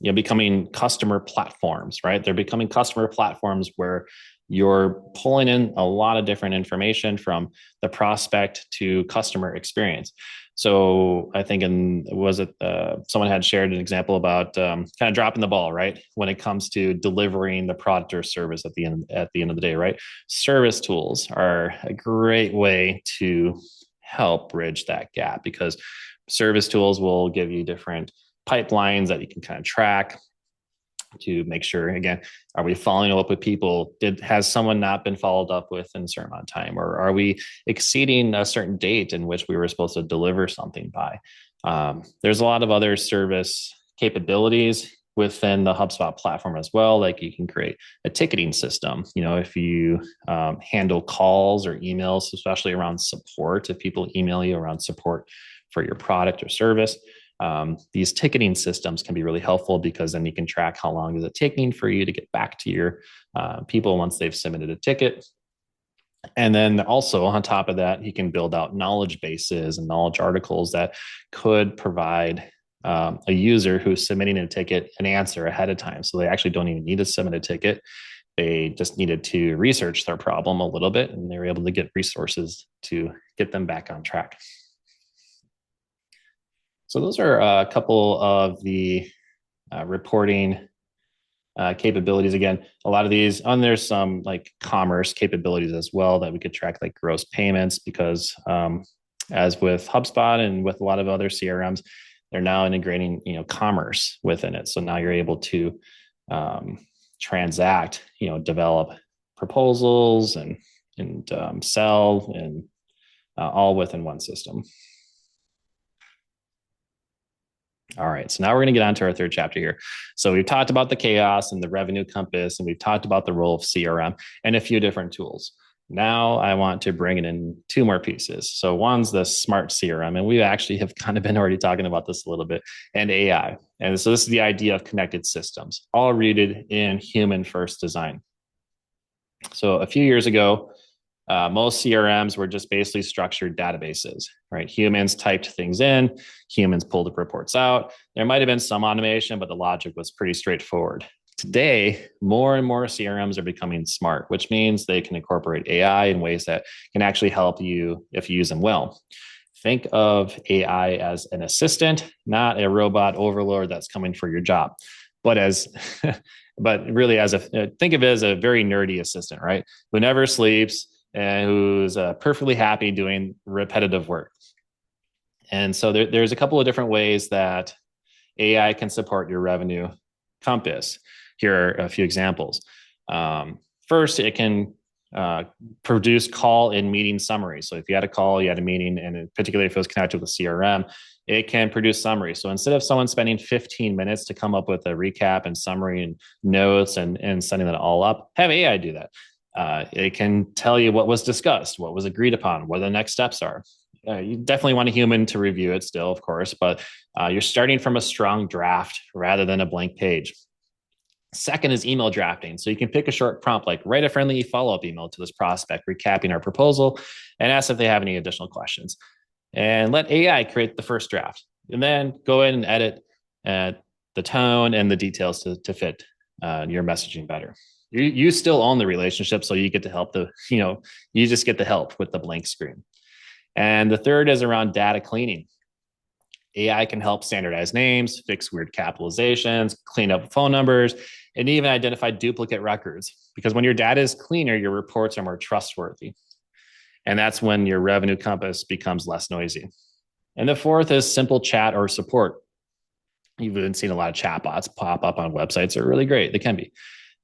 A: becoming customer platforms, right? They're becoming customer platforms where you're pulling in a lot of different information from the prospect to customer experience. So I think someone had shared an example about kind of dropping the ball, right? When it comes to delivering the product or service at the end of the day, right? Service tools are a great way to help bridge that gap because service tools will give you different pipelines that you can kind of track to make sure, again, are we following up with people? Has someone not been followed up with in a certain amount of time? Or are we exceeding a certain date in which we were supposed to deliver something by? There's a lot of other service capabilities within the HubSpot platform as well. Like you can create a ticketing system. If you handle calls or emails, especially around support, if people email you around support for your product or service, these ticketing systems can be really helpful because then you can track how long is it taking for you to get back to your people once they've submitted a ticket. And then also on top of that, you can build out knowledge bases and knowledge articles that could provide a user who's submitting a ticket an answer ahead of time. So they actually don't even need to submit a ticket. They just needed to research their problem a little bit, and they were able to get resources to get them back on track. So those are a couple of the reporting capabilities. Again, a lot of these, and there's some like commerce capabilities as well that we could track, like gross payments, because as with HubSpot and with a lot of other CRMs, they're now integrating commerce within it. So now you're able to transact, develop proposals and sell and all within one system. All right, so now we're going to get on to our third chapter here. So we've talked about the chaos and the revenue compass, and we've talked about the role of CRM and a few different tools. Now I want to bring it in two more pieces. So one's the smart CRM, and we actually have kind of been already talking about this a little bit, and AI. And so this is the idea of connected systems, all rooted in human first design. So a few years ago, most CRMs were just basically structured databases, right? Humans typed things in, humans pulled the reports out. There might have been some automation, but the logic was pretty straightforward. Today, more and more CRMs are becoming smart, which means they can incorporate AI in ways that can actually help you if you use them well. Think of AI as an assistant, not a robot overlord that's coming for your job, but as but really as think of it as a very nerdy assistant, right? Who never sleeps and who's perfectly happy doing repetitive work. And so there's a couple of different ways that AI can support your revenue compass. Here are a few examples. First, it can produce call and meeting summaries. So if you had a call, you had a meeting, and particularly if it was connected with CRM, it can produce summaries. So instead of someone spending 15 minutes to come up with a recap and summary and notes and sending that all up, have AI do that. It can tell you what was discussed, what was agreed upon, what the next steps are. You definitely want a human to review it still, of course, but you're starting from a strong draft rather than a blank page. Second is email drafting. So you can pick a short prompt like write a friendly follow-up email to this prospect, recapping our proposal, and ask if they have any additional questions. And let AI create the first draft. And then go in and edit the tone and the details to fit your messaging better. You still own the relationship, so you get to help you just get the help with the blank screen. And the third is around data cleaning. AI can help standardize names, fix weird capitalizations, clean up phone numbers, and even identify duplicate records. Because when your data is cleaner, your reports are more trustworthy. And that's when your revenue compass becomes less noisy. And the fourth is simple chat or support. You've been seeing a lot of chatbots pop up on websites. They're really great. They can be.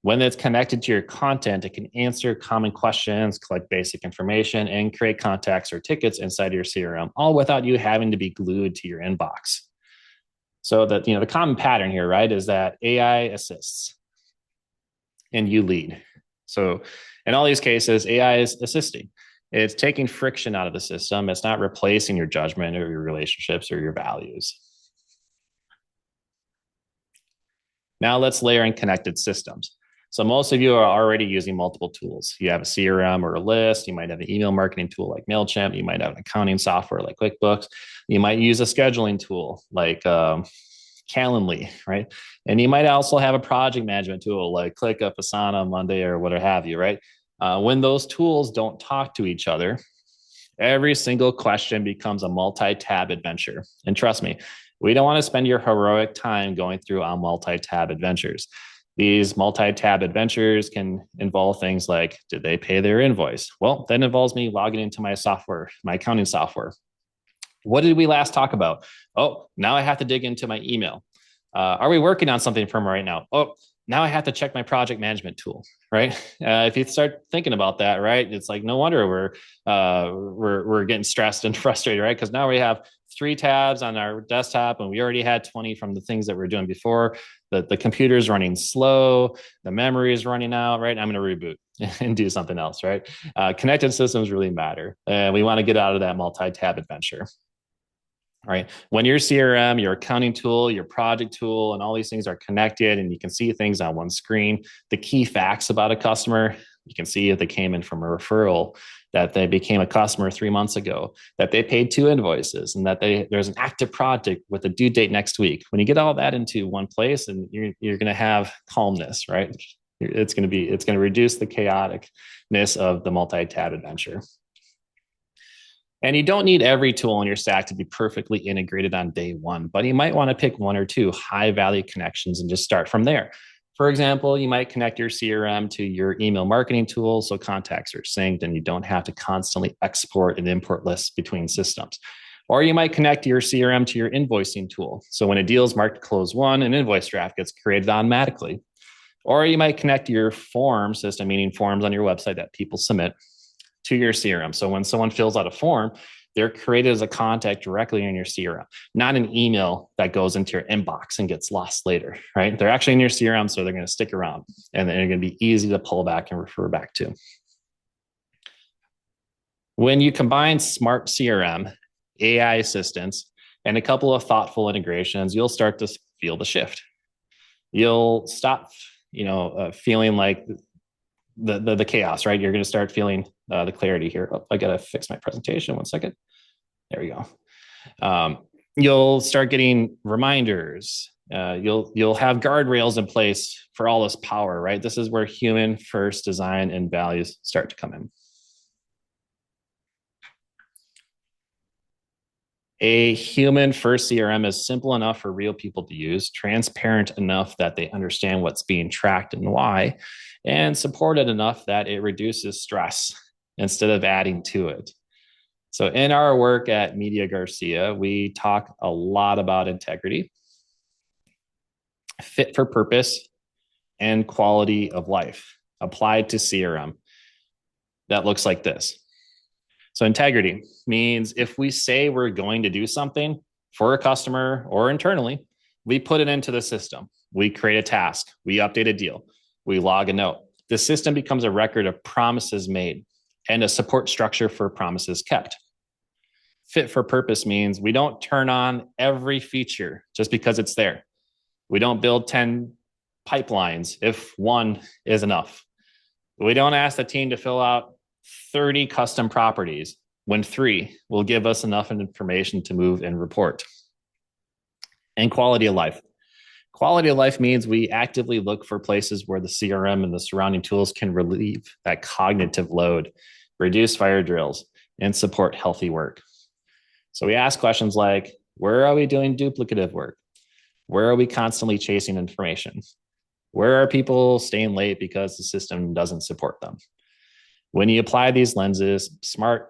A: When it's connected to your content, it can answer common questions, collect basic information, and create contacts or tickets inside your CRM, all without you having to be glued to your inbox. So that, the common pattern here, right, is that AI assists and you lead. So in all these cases, AI is assisting. It's taking friction out of the system. It's not replacing your judgment or your relationships or your values. Now let's layer in connected systems. So most of you are already using multiple tools. You have a CRM or a list. You might have an email marketing tool like MailChimp. You might have an accounting software like QuickBooks. You might use a scheduling tool like Calendly, right? And you might also have a project management tool like ClickUp, Asana, Monday, or whatever have you, right? When those tools don't talk to each other, every single question becomes a multi-tab adventure. And trust me, we don't want to spend your heroic time going through on multi-tab adventures. These multi-tab adventures can involve things like, did they pay their invoice? Well, that involves me logging into my software, my accounting software. What did we last talk about? Oh, now I have to dig into my email. Are we working on something from right now? Oh, now I have to check my project management tool, right? If you start thinking about that, right, it's like no wonder we're getting stressed and frustrated, right? Because now we have 3 tabs on our desktop, and we already had 20 from the things that we were doing before. The computer's running slow, the memory is running out, right? I'm going to reboot and do something else, right? Connected systems really matter, and we want to get out of that multi-tab adventure. Right. When your CRM, your accounting tool, your project tool, and all these things are connected and you can see things on one screen, the key facts about a customer, you can see if they came in from a referral, that they became a customer 3 months ago, that they paid 2 invoices, and that there's an active project with a due date next week. When you get all that into one place, and you're going to have calmness, right? It's going to reduce the chaoticness of the multi-tab adventure. And you don't need every tool in your stack to be perfectly integrated on day one, but you might want to pick 1 or 2 high-value connections and just start from there. For example, you might connect your CRM to your email marketing tool so contacts are synced and you don't have to constantly export and import lists between systems. Or you might connect your CRM to your invoicing tool. So when a deal is marked close won, an invoice draft gets created automatically. Or you might connect your form system, meaning forms on your website that people submit, to your CRM. So when someone fills out a form, They're created as a contact directly in your CRM, not an email that goes into your inbox and gets lost later, right? They're actually in your CRM, so they're going to stick around and they're going to be easy to pull back and refer back to. When you combine smart CRM, AI assistance, and a couple of thoughtful integrations, you'll start to feel the shift. You'll stop, feeling like the chaos, right? You're going to start feeling the clarity here. Oh, I got to fix my presentation. 1 second. There we go. You'll start getting reminders. You'll have guardrails in place for all this power, right? This is where human first design and values start to come in. A human first CRM is simple enough for real people to use, transparent enough that they understand what's being tracked and why, and supported enough that it reduces stress instead of adding to it. So in our work at Media Garcia, we talk a lot about integrity, fit for purpose, and quality of life applied to CRM. That looks like this. So integrity means if we say we're going to do something for a customer or internally, we put it into the system. We create a task, we update a deal, we log a note. The system becomes a record of promises made and a support structure for promises kept. Fit for purpose means we don't turn on every feature just because it's there. We don't build 10 pipelines if one is enough. We don't ask the team to fill out 30 custom properties when 3 will give us enough information to move and report. And quality of life. Quality of life means we actively look for places where the CRM and the surrounding tools can relieve that cognitive load, reduce fire drills, and support healthy work. So we ask questions like, where are we doing duplicative work? Where are we constantly chasing information? Where are people staying late because the system doesn't support them? When you apply these lenses, smart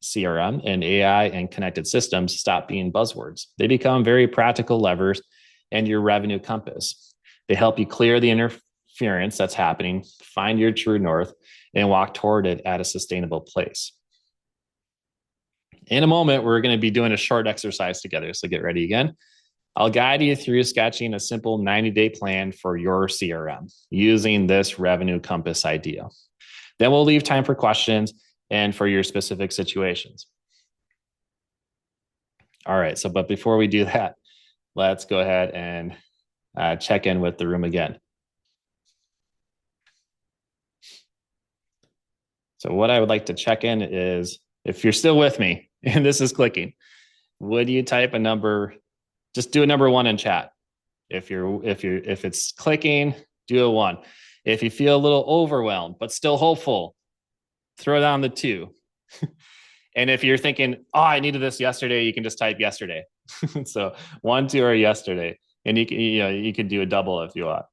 A: CRM and AI and connected systems stop being buzzwords. They become very practical levers and your revenue compass. They help you clear the interference that's happening, find your true north, and walk toward it at a sustainable place. In a moment, we're going to be doing a short exercise together, so get ready again. I'll guide you through sketching a simple 90-day plan for your CRM using this revenue compass idea. Then we'll leave time for questions and for your specific situations. All right, but before we do that, let's go ahead and check in with the room again. So what I would like to check in is, if you're still with me and this is clicking, would you type a number? Just do a number 1 in chat. If it's clicking, do a 1. If you feel a little overwhelmed, but still hopeful, throw down the 2. And if you're thinking, oh, I needed this yesterday, you can just type yesterday. So 1, 2, or yesterday. And you can do a double if you want.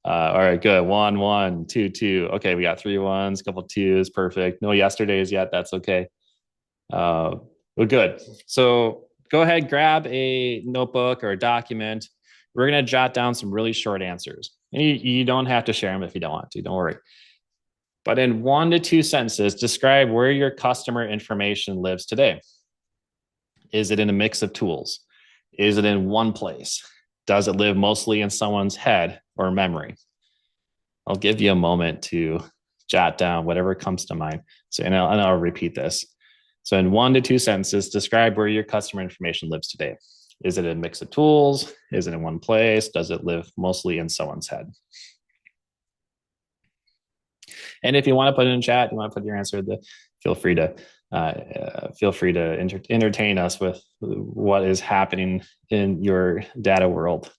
A: All right, good. 1, 1, 2, 2. Okay, we got 3 1s, a couple 2s. Perfect. No yesterdays yet. That's okay. Well, good. So go ahead, grab a notebook or a document. We're going to jot down some really short answers. And you don't have to share them if you don't want to. Don't worry. But in 1 to 2 sentences, describe where your customer information lives today. Is it in a mix of tools? Is it in one place? Does it live mostly in someone's head or memory? I'll give you a moment to jot down whatever comes to mind. So, and I'll repeat this. So in 1 to 2 sentences, describe where your customer information lives today. Is it a mix of tools? Is it in one place? Does it live mostly in someone's head? And if you want to put it in chat, you want to put your answer, feel free to entertain us with what is happening in your data world.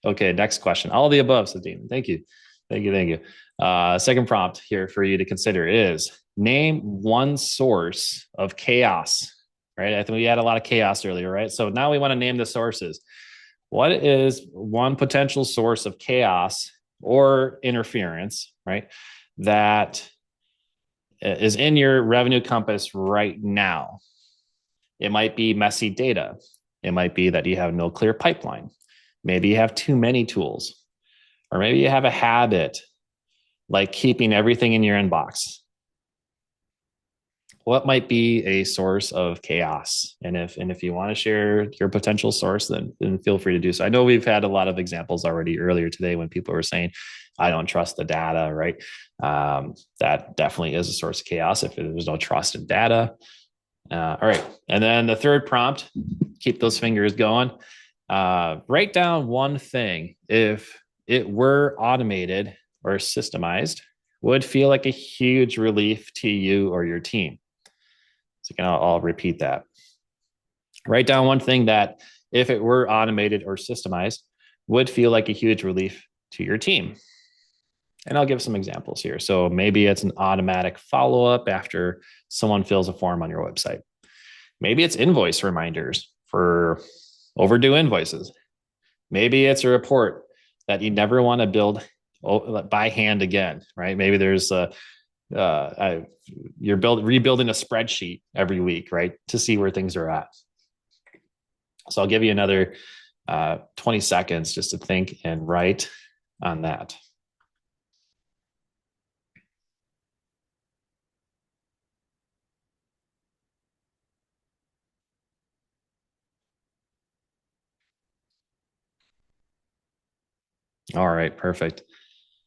A: Okay, next question. All of the above, says Damon. Thank you. Second prompt here for you to consider is name one source of chaos, right? I think we had a lot of chaos earlier, right? So now we want to name the sources. What is one potential source of chaos or interference, right, that is in your revenue compass right now? It might be messy data. It might be that you have no clear pipeline. Maybe you have too many tools, or maybe you have a habit like keeping everything in your inbox. what might be a source of chaos? And if you want to share your potential source, then feel free to do so. I know we've had a lot of examples already earlier today when people were saying, I don't trust the data, right? That definitely is a source of chaos if there's no trust in data. All right. And then the third prompt, keep those fingers going. Write down one thing, if it were automated or systemized, would feel like a huge relief to you or your team. So again, I'll repeat that. Write down one thing that, if it were automated or systemized, would feel like a huge relief to your team. And I'll give some examples here. So maybe it's an automatic follow-up after someone fills a form on your website. Maybe it's invoice reminders for overdue invoices. Maybe it's a report that you never want to build by hand again, right? Maybe there's you're rebuilding a spreadsheet every week, right, to see where things are at. So I'll give you another 20 seconds just to think and write on that. All right, perfect.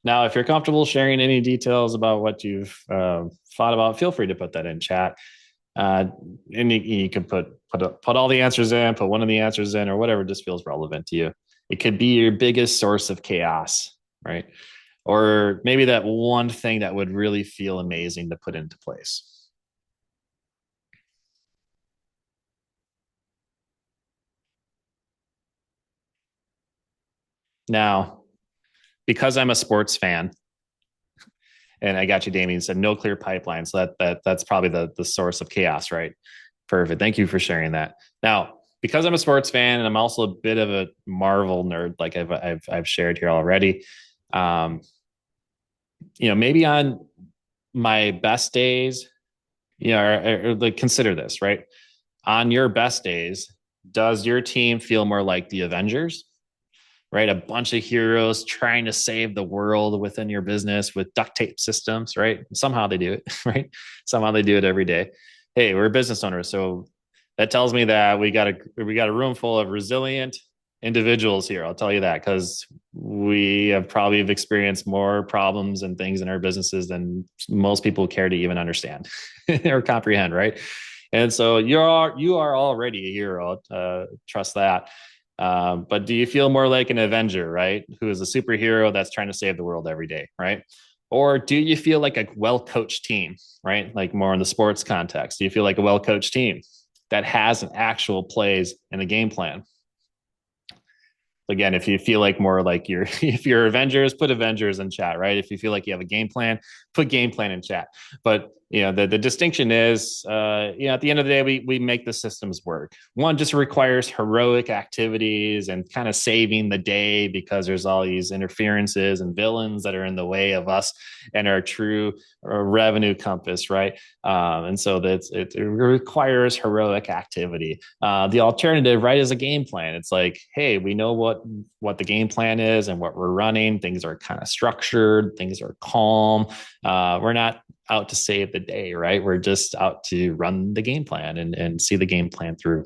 A: Now, if you're comfortable sharing any details about what you've thought about, feel free to put that in chat. And you can put all the answers in, put one of the answers in, or whatever just feels relevant to you. It could be your biggest source of chaos, right? Or maybe that one thing that would really feel amazing to put into place. Now, because I'm a sports fan, and I got you, Damien, said no clear pipeline. So that's probably the source of chaos, right? Perfect. Thank you for sharing that. Now, because I'm a sports fan and I'm also a bit of a Marvel nerd, like I've shared here already. Maybe on my best days, or like consider this, right? On your best days, does your team feel more like the Avengers, right? A bunch of heroes trying to save the world within your business with duct tape systems, right? Somehow they do it, right? Somehow they do it every day. Hey, we're business owners, so that tells me that we got a room full of resilient individuals here. I'll tell you that, because we have probably experienced more problems and things in our businesses than most people care to even understand or comprehend, right? And so you are already a hero. Trust that. But do you feel more like an Avenger, right? Who is a superhero that's trying to save the world every day, right? Or do you feel like a well-coached team, right? Like more in the sports context. Do you feel like a well-coached team that has an actual plays and a game plan? Again, if you feel like more like if you're Avengers, put Avengers in chat, right? If you feel like you have a game plan, put game plan in chat. But the distinction is, at the end of the day, we make the systems work. One just requires heroic activities and kind of saving the day because there's all these interferences and villains that are in the way of us and our true revenue compass, right? And so it requires heroic activity. The alternative, right, is a game plan. It's like, hey, we know what the game plan is and what we're running. Things are kind of structured. Things are calm. We're not out to save the day, right? We're just out to run the game plan and see the game plan through.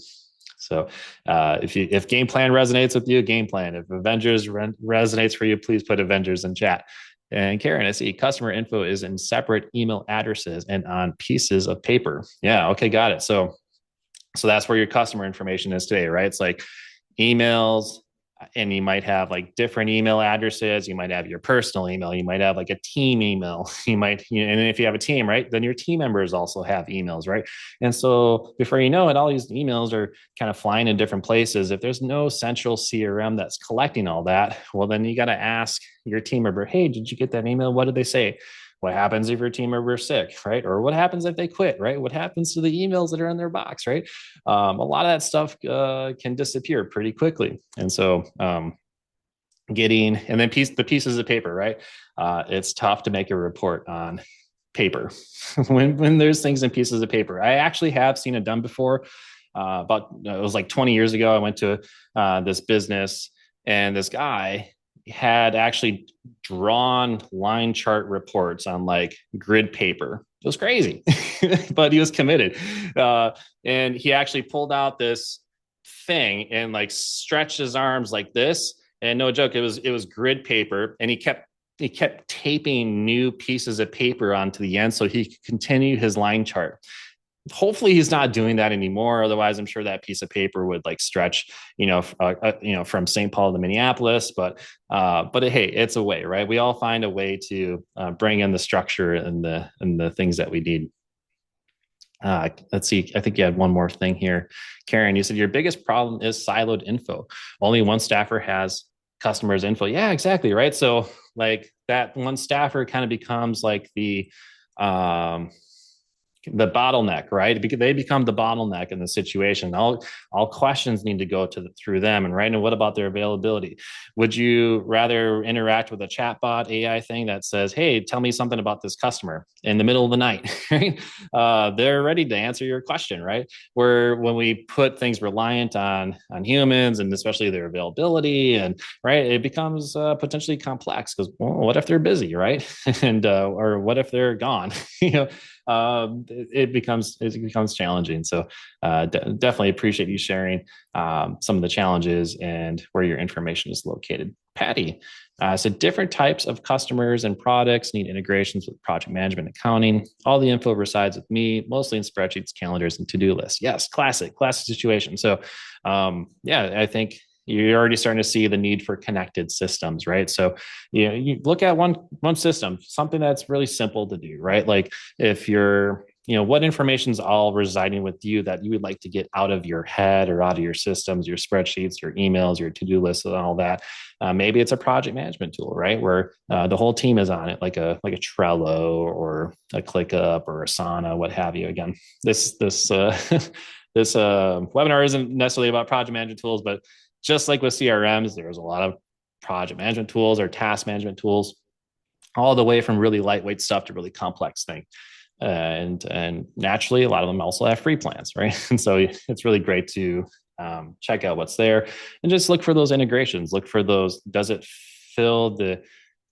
A: So if game plan resonates with you, game plan. If Avengers resonates for you, please put Avengers in chat. And Karen, I see customer info is in separate email addresses and on pieces of paper. Yeah, okay, got it. So that's where your customer information is today, right? It's like emails, and you might have like different email addresses. You might have your personal email. You might have like a team email. And if you have a team, right, then your team members also have emails, right? And so before you know it, all these emails are kind of flying in different places. If there's no central CRM that's collecting all that, well, then you got to ask your team member, hey, did you get that email? What did they say? What happens if your team member is sick, right? Or what happens if they quit, right? What happens to the emails that are in their box, right? A lot of that stuff can disappear pretty quickly. And so the pieces of paper, right? It's tough to make a report on paper when there's things in pieces of paper. I actually have seen it done before. It was like 20 years ago. I went to this business, and this guy had actually drawn line chart reports on like grid paper. It was crazy. but he was committed. And he actually pulled out this thing and like stretched his arms like this. And no joke, it was grid paper, and he kept taping new pieces of paper onto the end so he could continue his line chart. Hopefully he's not doing that anymore. Otherwise, I'm sure that piece of paper would like stretch, from St. Paul to Minneapolis. But hey, it's a way, right? We all find a way to bring in the structure and the things that we need. Let's see. I think you had one more thing here, Karen. You said your biggest problem is siloed info. Only one staffer has customers' info. Yeah, exactly, right. So like that one staffer kind of becomes like the bottleneck, right? Because they become the bottleneck in the situation. All questions need to go through them. And right. And what about their availability? Would you rather interact with a chatbot AI thing that says, "Hey, tell me something about this customer," in the middle of the night? Right? They're ready to answer your question, right? Where when we put things reliant on humans and especially their availability, and right, it becomes potentially complex because, well, what if they're busy, right? And or what if they're gone? It becomes challenging. So definitely appreciate you sharing some of the challenges and where your information is located. Patty, so different types of customers and products need integrations with project management, accounting. All the info resides with me, mostly in spreadsheets, calendars, and to-do lists. Yes, classic situation. So I think you're already starting to see the need for connected systems, right? So, you look at one system, something that's really simple to do, right? Like if you're, what information is all residing with you that you would like to get out of your head or out of your systems, your spreadsheets, your emails, your to-do lists, and all that. Maybe it's a project management tool, right? Where the whole team is on it, like a Trello or a ClickUp or Asana, what have you. Again, this this webinar isn't necessarily about project management tools, but just like with CRMs, there's a lot of project management tools or task management tools, all the way from really lightweight stuff to really complex things. And naturally, a lot of them also have free plans, right? And so it's really great to check out what's there and just look for those integrations. Look for those. Does it fill the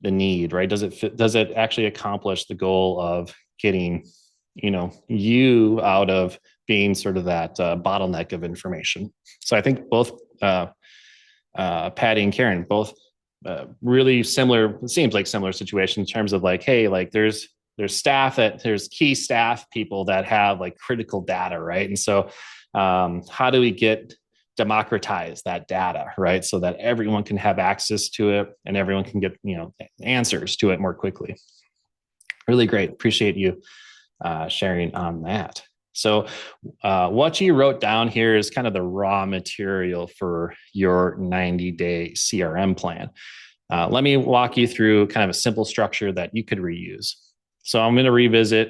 A: need, right? Does it actually accomplish the goal of getting you out of being sort of that bottleneck of information? So I think both Patty and Karen, both really similar. It seems like similar situation in terms of like, hey, like there's key staff people that have like critical data, right? And so how do we democratize that data, right? So that everyone can have access to it and everyone can get answers to it more quickly. Really great. Appreciate you sharing on that. So what you wrote down here is kind of the raw material for your 90-day CRM plan. Let me walk you through kind of a simple structure that you could reuse. So I'm going to revisit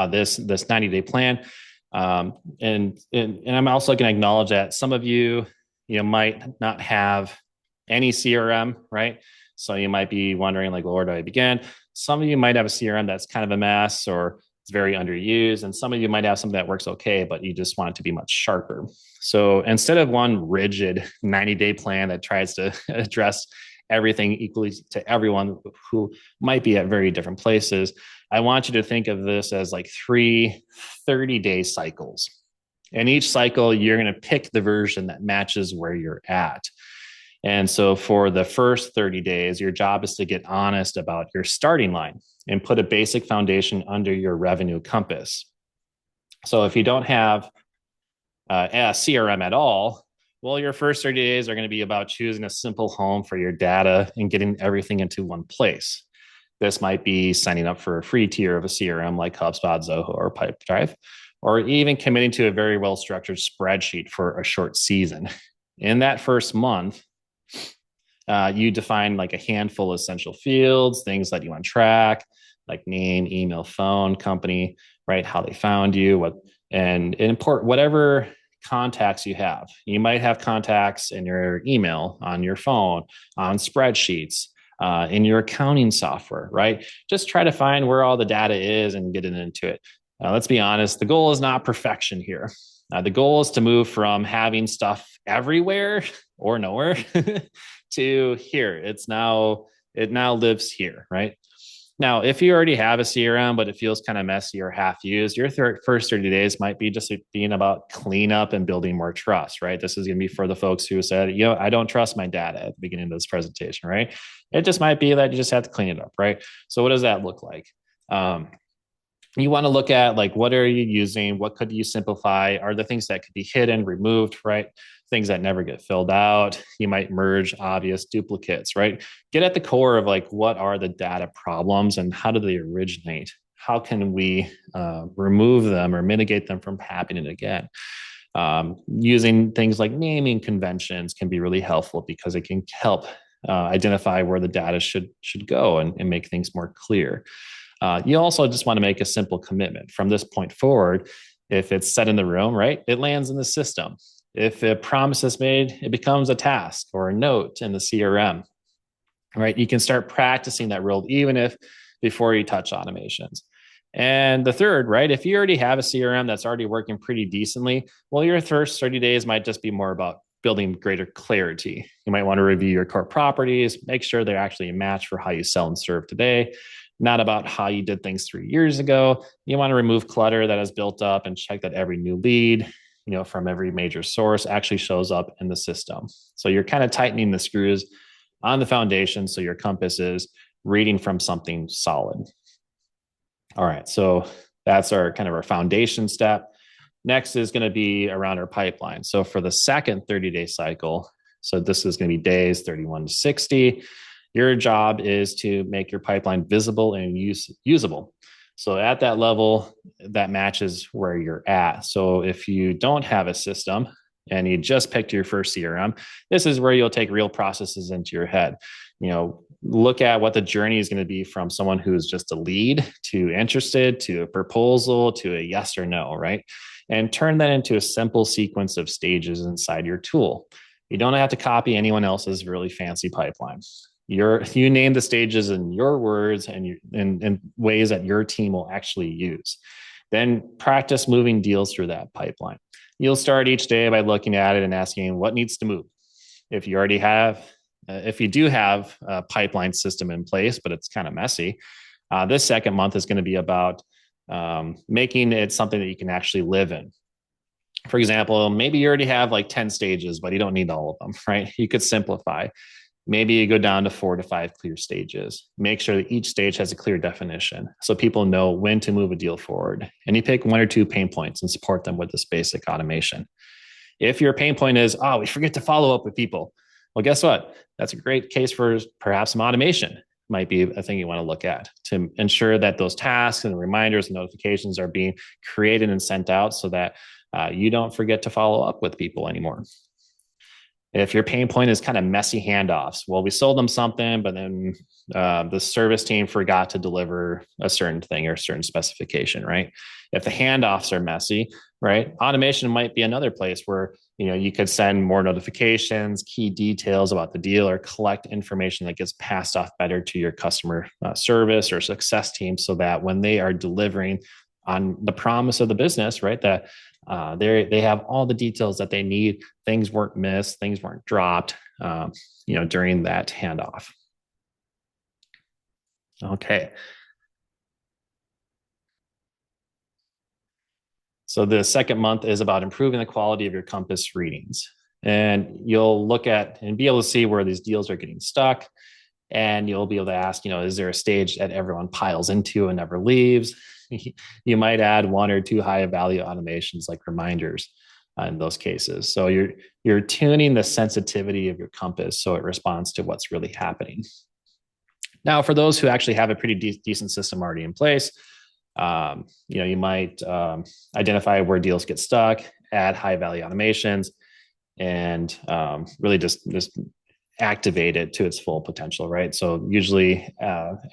A: this 90-day plan. And I'm also going to acknowledge that some of you might not have any CRM, right? So you might be wondering like, well, where do I begin? Some of you might have a CRM that's kind of a mess or it's very underused. And some of you might have something that works okay, but you just want it to be much sharper. So instead of one rigid 90-day plan that tries to address everything equally to everyone who might be at very different places, I want you to think of this as like 3 30-day cycles. And each cycle, you're going to pick the version that matches where you're at. And so for the first 30 days, your job is to get honest about your starting line and put a basic foundation under your revenue compass. So if you don't have a CRM at all, well, your first 30 days are going to be about choosing a simple home for your data and getting everything into one place. This might be signing up for a free tier of a CRM like HubSpot, Zoho, or Pipedrive, or even committing to a very well-structured spreadsheet for a short season. In that first month, you define like a handful of essential fields, things that you want to track, like name, email, phone, company, right? How they found you, and import whatever contacts you have. You might have contacts in your email, on your phone, on spreadsheets, in your accounting software, right? Just try to find where all the data is and get it into it. Let's be honest, the goal is not perfection here. The goal is to move from having stuff everywhere or nowhere to here. It now lives here, right? Now, if you already have a CRM, but it feels kind of messy or half used, your first 30 days might be just being about cleanup and building more trust, right? This is going to be for the folks who said, I don't trust my data at the beginning of this presentation, right? It just might be that you just have to clean it up, right? So what does that look like? You want to look at like, what are you using? What could you simplify? Are the things that could be hidden, removed, right? Things that never get filled out. You might merge obvious duplicates, right? Get at the core of like, what are the data problems and how do they originate? How can we remove them or mitigate them from happening again? Using things like naming conventions can be really helpful because it can help identify where the data should go and make things more clear. You also just want to make a simple commitment. From this point forward, if it's set in the room, right, it lands in the system. If a promise is made, it becomes a task or a note in the CRM, right? You can start practicing that role even if before you touch automations. And the third, right, if you already have a CRM that's already working pretty decently, well, your first 30 days might just be more about building greater clarity. You might want to review your core properties, make sure they're actually a match for how you sell and serve today, not about how you did things 3 years ago. You want to remove clutter that has built up and check that every new lead, from every major source actually shows up in the system. So you're kind of tightening the screws on the foundation so your compass is reading from something solid. All right, so that's our kind of our foundation step. Next is going to be around our pipeline. So for the second 30-day cycle, so this is going to be days 31 to 60, your job is to make your pipeline visible and usable. So at that level, that matches where you're at. So if you don't have a system and you just picked your first CRM, this is where you'll take real processes into your head. Look at what the journey is going to be from someone who's just a lead to interested to a proposal to a yes or no, right? And turn that into a simple sequence of stages inside your tool. You don't have to copy anyone else's really fancy pipeline. You name the stages in your words and in ways that your team will actually use. Then practice moving deals through that pipeline. You'll start each day by looking at it and asking what needs to move. If you do have a pipeline system in place, but it's kind of messy, this second month is going to be about making it something that you can actually live in. For example, maybe you already have like 10 stages, but you don't need all of them, right? You could simplify. Maybe you go down to 4 to 5 clear stages. Make sure that each stage has a clear definition so people know when to move a deal forward. And you pick 1 or 2 pain points and support them with this basic automation. If your pain point is, we forget to follow up with people. Well, guess what? That's a great case for perhaps some automation. Might be a thing you want to look at to ensure that those tasks and reminders and notifications are being created and sent out so that you don't forget to follow up with people anymore. If your pain point is kind of messy handoffs, well, we sold them something, but then the service team forgot to deliver a certain thing or a certain specification, right? If the handoffs are messy, right, automation might be another place where you could send more notifications, key details about the deal, or collect information that gets passed off better to your customer service or success team, so that when they are delivering on the promise of the business, right, that they have all the details that they need. Things weren't missed, things weren't dropped, during that handoff. Okay. So the second month is about improving the quality of your compass readings. And you'll look at and be able to see where these deals are getting stuck. And you'll be able to ask, is there a stage that everyone piles into and never leaves? You might add 1 or 2 high value automations like reminders in those cases. So you're tuning the sensitivity of your compass so it responds to what's really happening. Now, for those who actually have a pretty decent system already in place, you might identify where deals get stuck, add high value automations, and really just activate it to its full potential, right? So usually,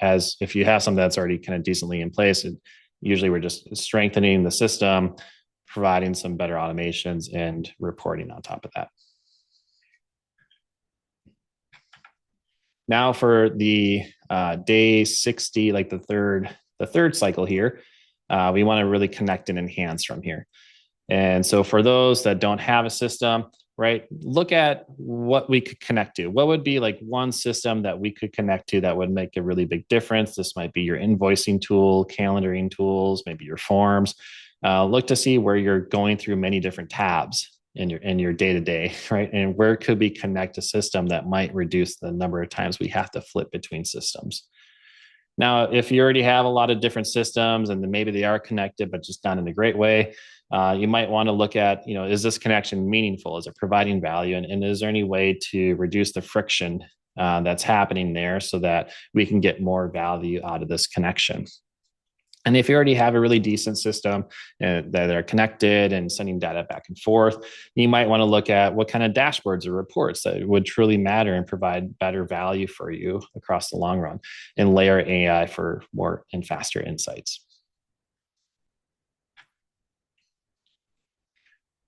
A: as if you have something that's already kind of decently in place, usually we're just strengthening the system, providing some better automations, and reporting on top of that. Now for the day 60, like the third cycle here, we want to really connect and enhance from here. And so for those that don't have a system, right? Look at what we could connect to. What would be like one system that we could connect to that would make a really big difference? This might be your invoicing tool, calendaring tools, maybe your forms. Look to see where you're going through many different tabs in your day to day, right? And where could we connect a system that might reduce the number of times we have to flip between systems. Now, if you already have a lot of different systems and then maybe they are connected, but just not in a great way, you might want to look at, is this connection meaningful? Is it providing value? And is there any way to reduce the friction that's happening there so that we can get more value out of this connection? And if you already have a really decent system that are connected and sending data back and forth, you might want to look at what kind of dashboards or reports that would truly matter and provide better value for you across the long run, and layer AI for more and faster insights.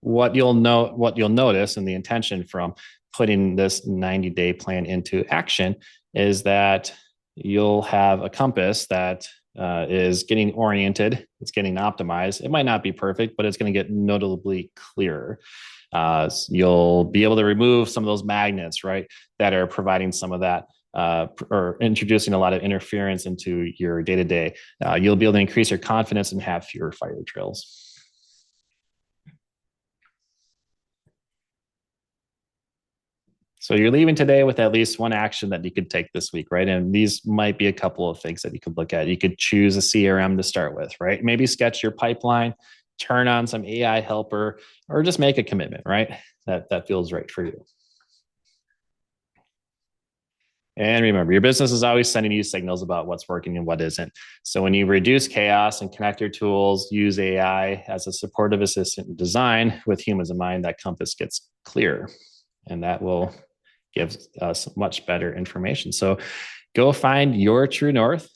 A: What you'll notice, and the intention from putting this 90-day plan into action, is that you'll have a compass that is getting oriented, it's getting optimized. It might not be perfect, but it's going to get notably clearer. You'll be able to remove some of those magnets, right, that are providing some of that or introducing a lot of interference into your day-to-day. You'll be able to increase your confidence and have fewer fire drills. So you're leaving today with at least one action that you could take this week, right? And these might be a couple of things that you could look at. You could choose a CRM to start with, right? Maybe sketch your pipeline, turn on some AI helper, or just make a commitment, right? That feels right for you. And remember, your business is always sending you signals about what's working and what isn't. So when you reduce chaos and connect your tools, use AI as a supportive assistant in design with humans in mind, that compass gets clearer. And that will give us much better information. So go find your true north.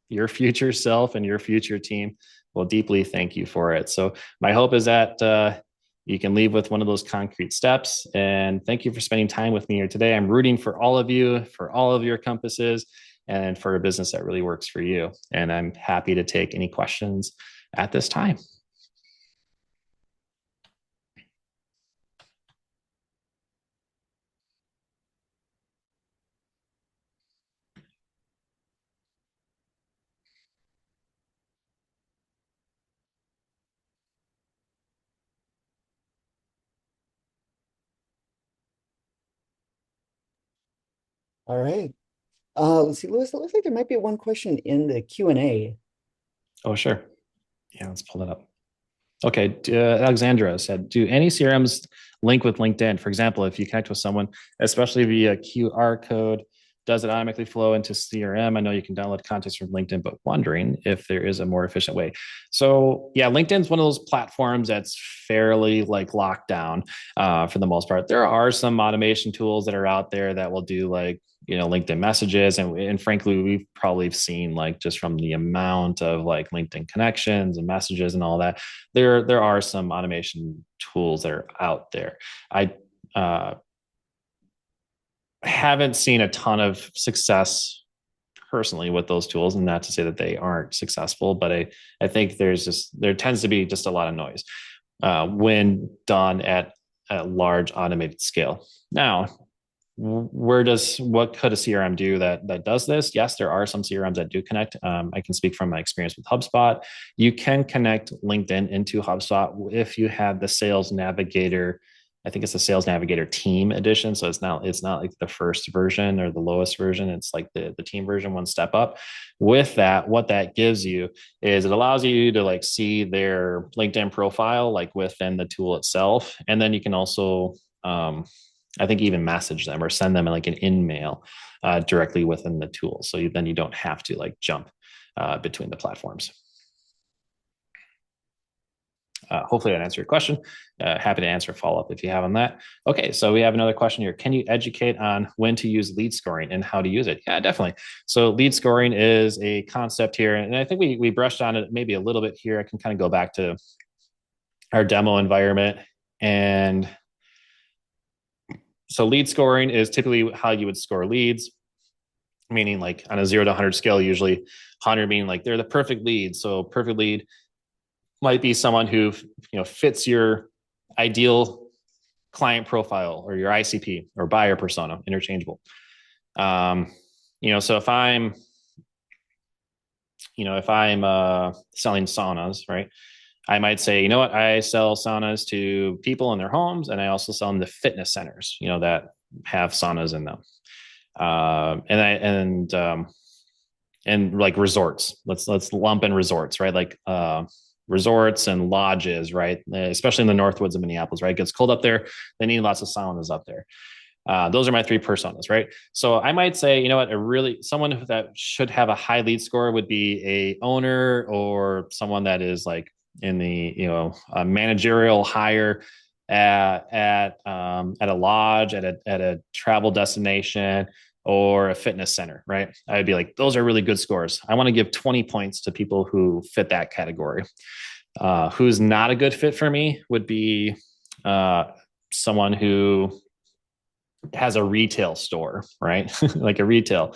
A: Your future self and your future team will deeply thank you for it. So my hope is that you can leave with one of those concrete steps. And thank you for spending time with me here today. I'm rooting for all of you, for all of your compasses, and for a business that really works for you. And I'm happy to take any questions at this time.
B: All right. Let's see, Lewis, it looks like there might be one question in the Q&A.
A: Oh, sure. Yeah, let's pull that up. Okay, Alexandra said, do any CRMs link with LinkedIn? For example, if you connect with someone, especially via QR code, does it automatically flow into CRM? I know you can download context from LinkedIn, but wondering if there is a more efficient way. So yeah, LinkedIn's one of those platforms that's fairly like locked down for the most part. There are some automation tools that are out there that will do like, LinkedIn messages. And frankly, we've probably seen like just from the amount of like LinkedIn connections and messages and all that, there are some automation tools that are out there. I haven't seen a ton of success personally with those tools, and not to say that they aren't successful, but I think there tends to be just a lot of noise when done at a large automated scale. Now, what could a CRM do that does this? Yes, there are some CRMs that do connect. I can speak from my experience with HubSpot. You can connect LinkedIn into HubSpot if you have the Sales Navigator. I think it's the Sales Navigator Team edition. So it's not like the first version or the lowest version. It's like the team version, one step up. With that, what that gives you is it allows you to like see their LinkedIn profile like within the tool itself. And then you can also I think even message them or send them like an in-mail directly within the tool. So then you don't have to like jump between the platforms. Hopefully that answered your question. Happy to answer a follow-up if you have on that. Okay, so we have another question here. Can you educate on when to use lead scoring and how to use it? Yeah, definitely. So lead scoring is a concept here, and I think we brushed on it maybe a little bit here. I can kind of go back to our demo environment. And so lead scoring is typically how you would score leads, meaning like on a 0 to 100 scale, usually 100 meaning like they're the perfect lead. So perfect lead might be someone who fits your ideal client profile or your ICP or buyer persona, interchangeable. So if I'm selling saunas, right? I might say, you know what, I sell saunas to people in their homes, and I also sell them to fitness centers, that have saunas in them. And like resorts. Let's lump in resorts, right? Like resorts and lodges, right? Especially in the Northwoods of Minneapolis, right? It gets cold up there. They need lots of saunas up there. Those are my three personas, right? So I might say, someone that should have a high lead score would be a owner or someone that is like in the a managerial hire at a lodge, at a travel destination, or a fitness center, right? I'd be like, those are really good scores. I want to give 20 points to people who fit that category. Who's not a good fit for me would be someone who has a retail store, right? Like a retailer.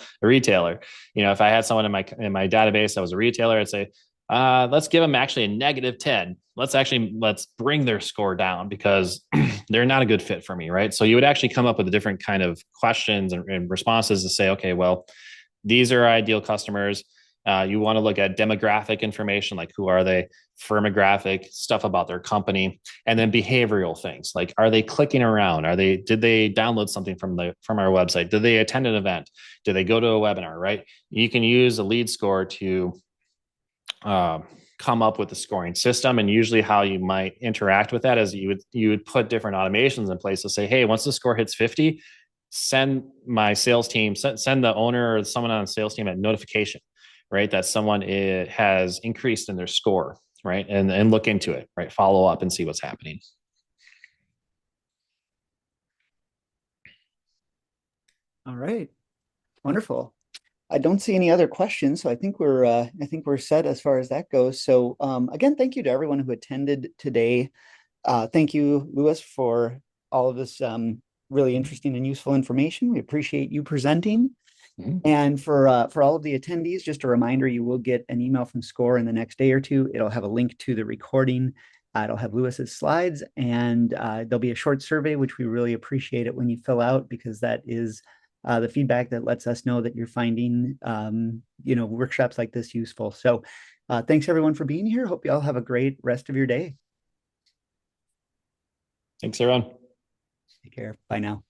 A: If I had someone in my database that was a retailer, I'd say, let's give them actually a -10. Let's bring their score down because they're not a good fit for me, right? So you would actually come up with a different kind of questions and responses to say, okay, well, these are ideal customers. You want to look at demographic information, like who are they, firmographic stuff about their company, and then behavioral things like, are they clicking around? Did they download something from our website? Did they attend an event? Did they go to a webinar? Right? You can use a lead score to come up with a scoring system. And usually how you might interact with that is you would put different automations in place to say, hey, once the score hits 50, send my sales team, send the owner or someone on the sales team a notification, right? That someone has increased in their score, right? And look into it, right? Follow up and see what's happening.
B: All right. Wonderful. I don't see any other questions, so I think we're set as far as that goes. So again, thank you to everyone who attended today. Thank you, Louis, for all of this really interesting and useful information. We appreciate you presenting. Mm-hmm. And for all of the attendees, just a reminder, you will get an email from SCORE in the next day or two. It'll have a link to the recording. It'll have Louis's slides, and there'll be a short survey, which we really appreciate it when you fill out, because that is the feedback that lets us know that you're finding workshops like this useful. So thanks everyone for being here. Hope you all have a great rest of your day.
A: Thanks, everyone.
B: Take care. Bye now.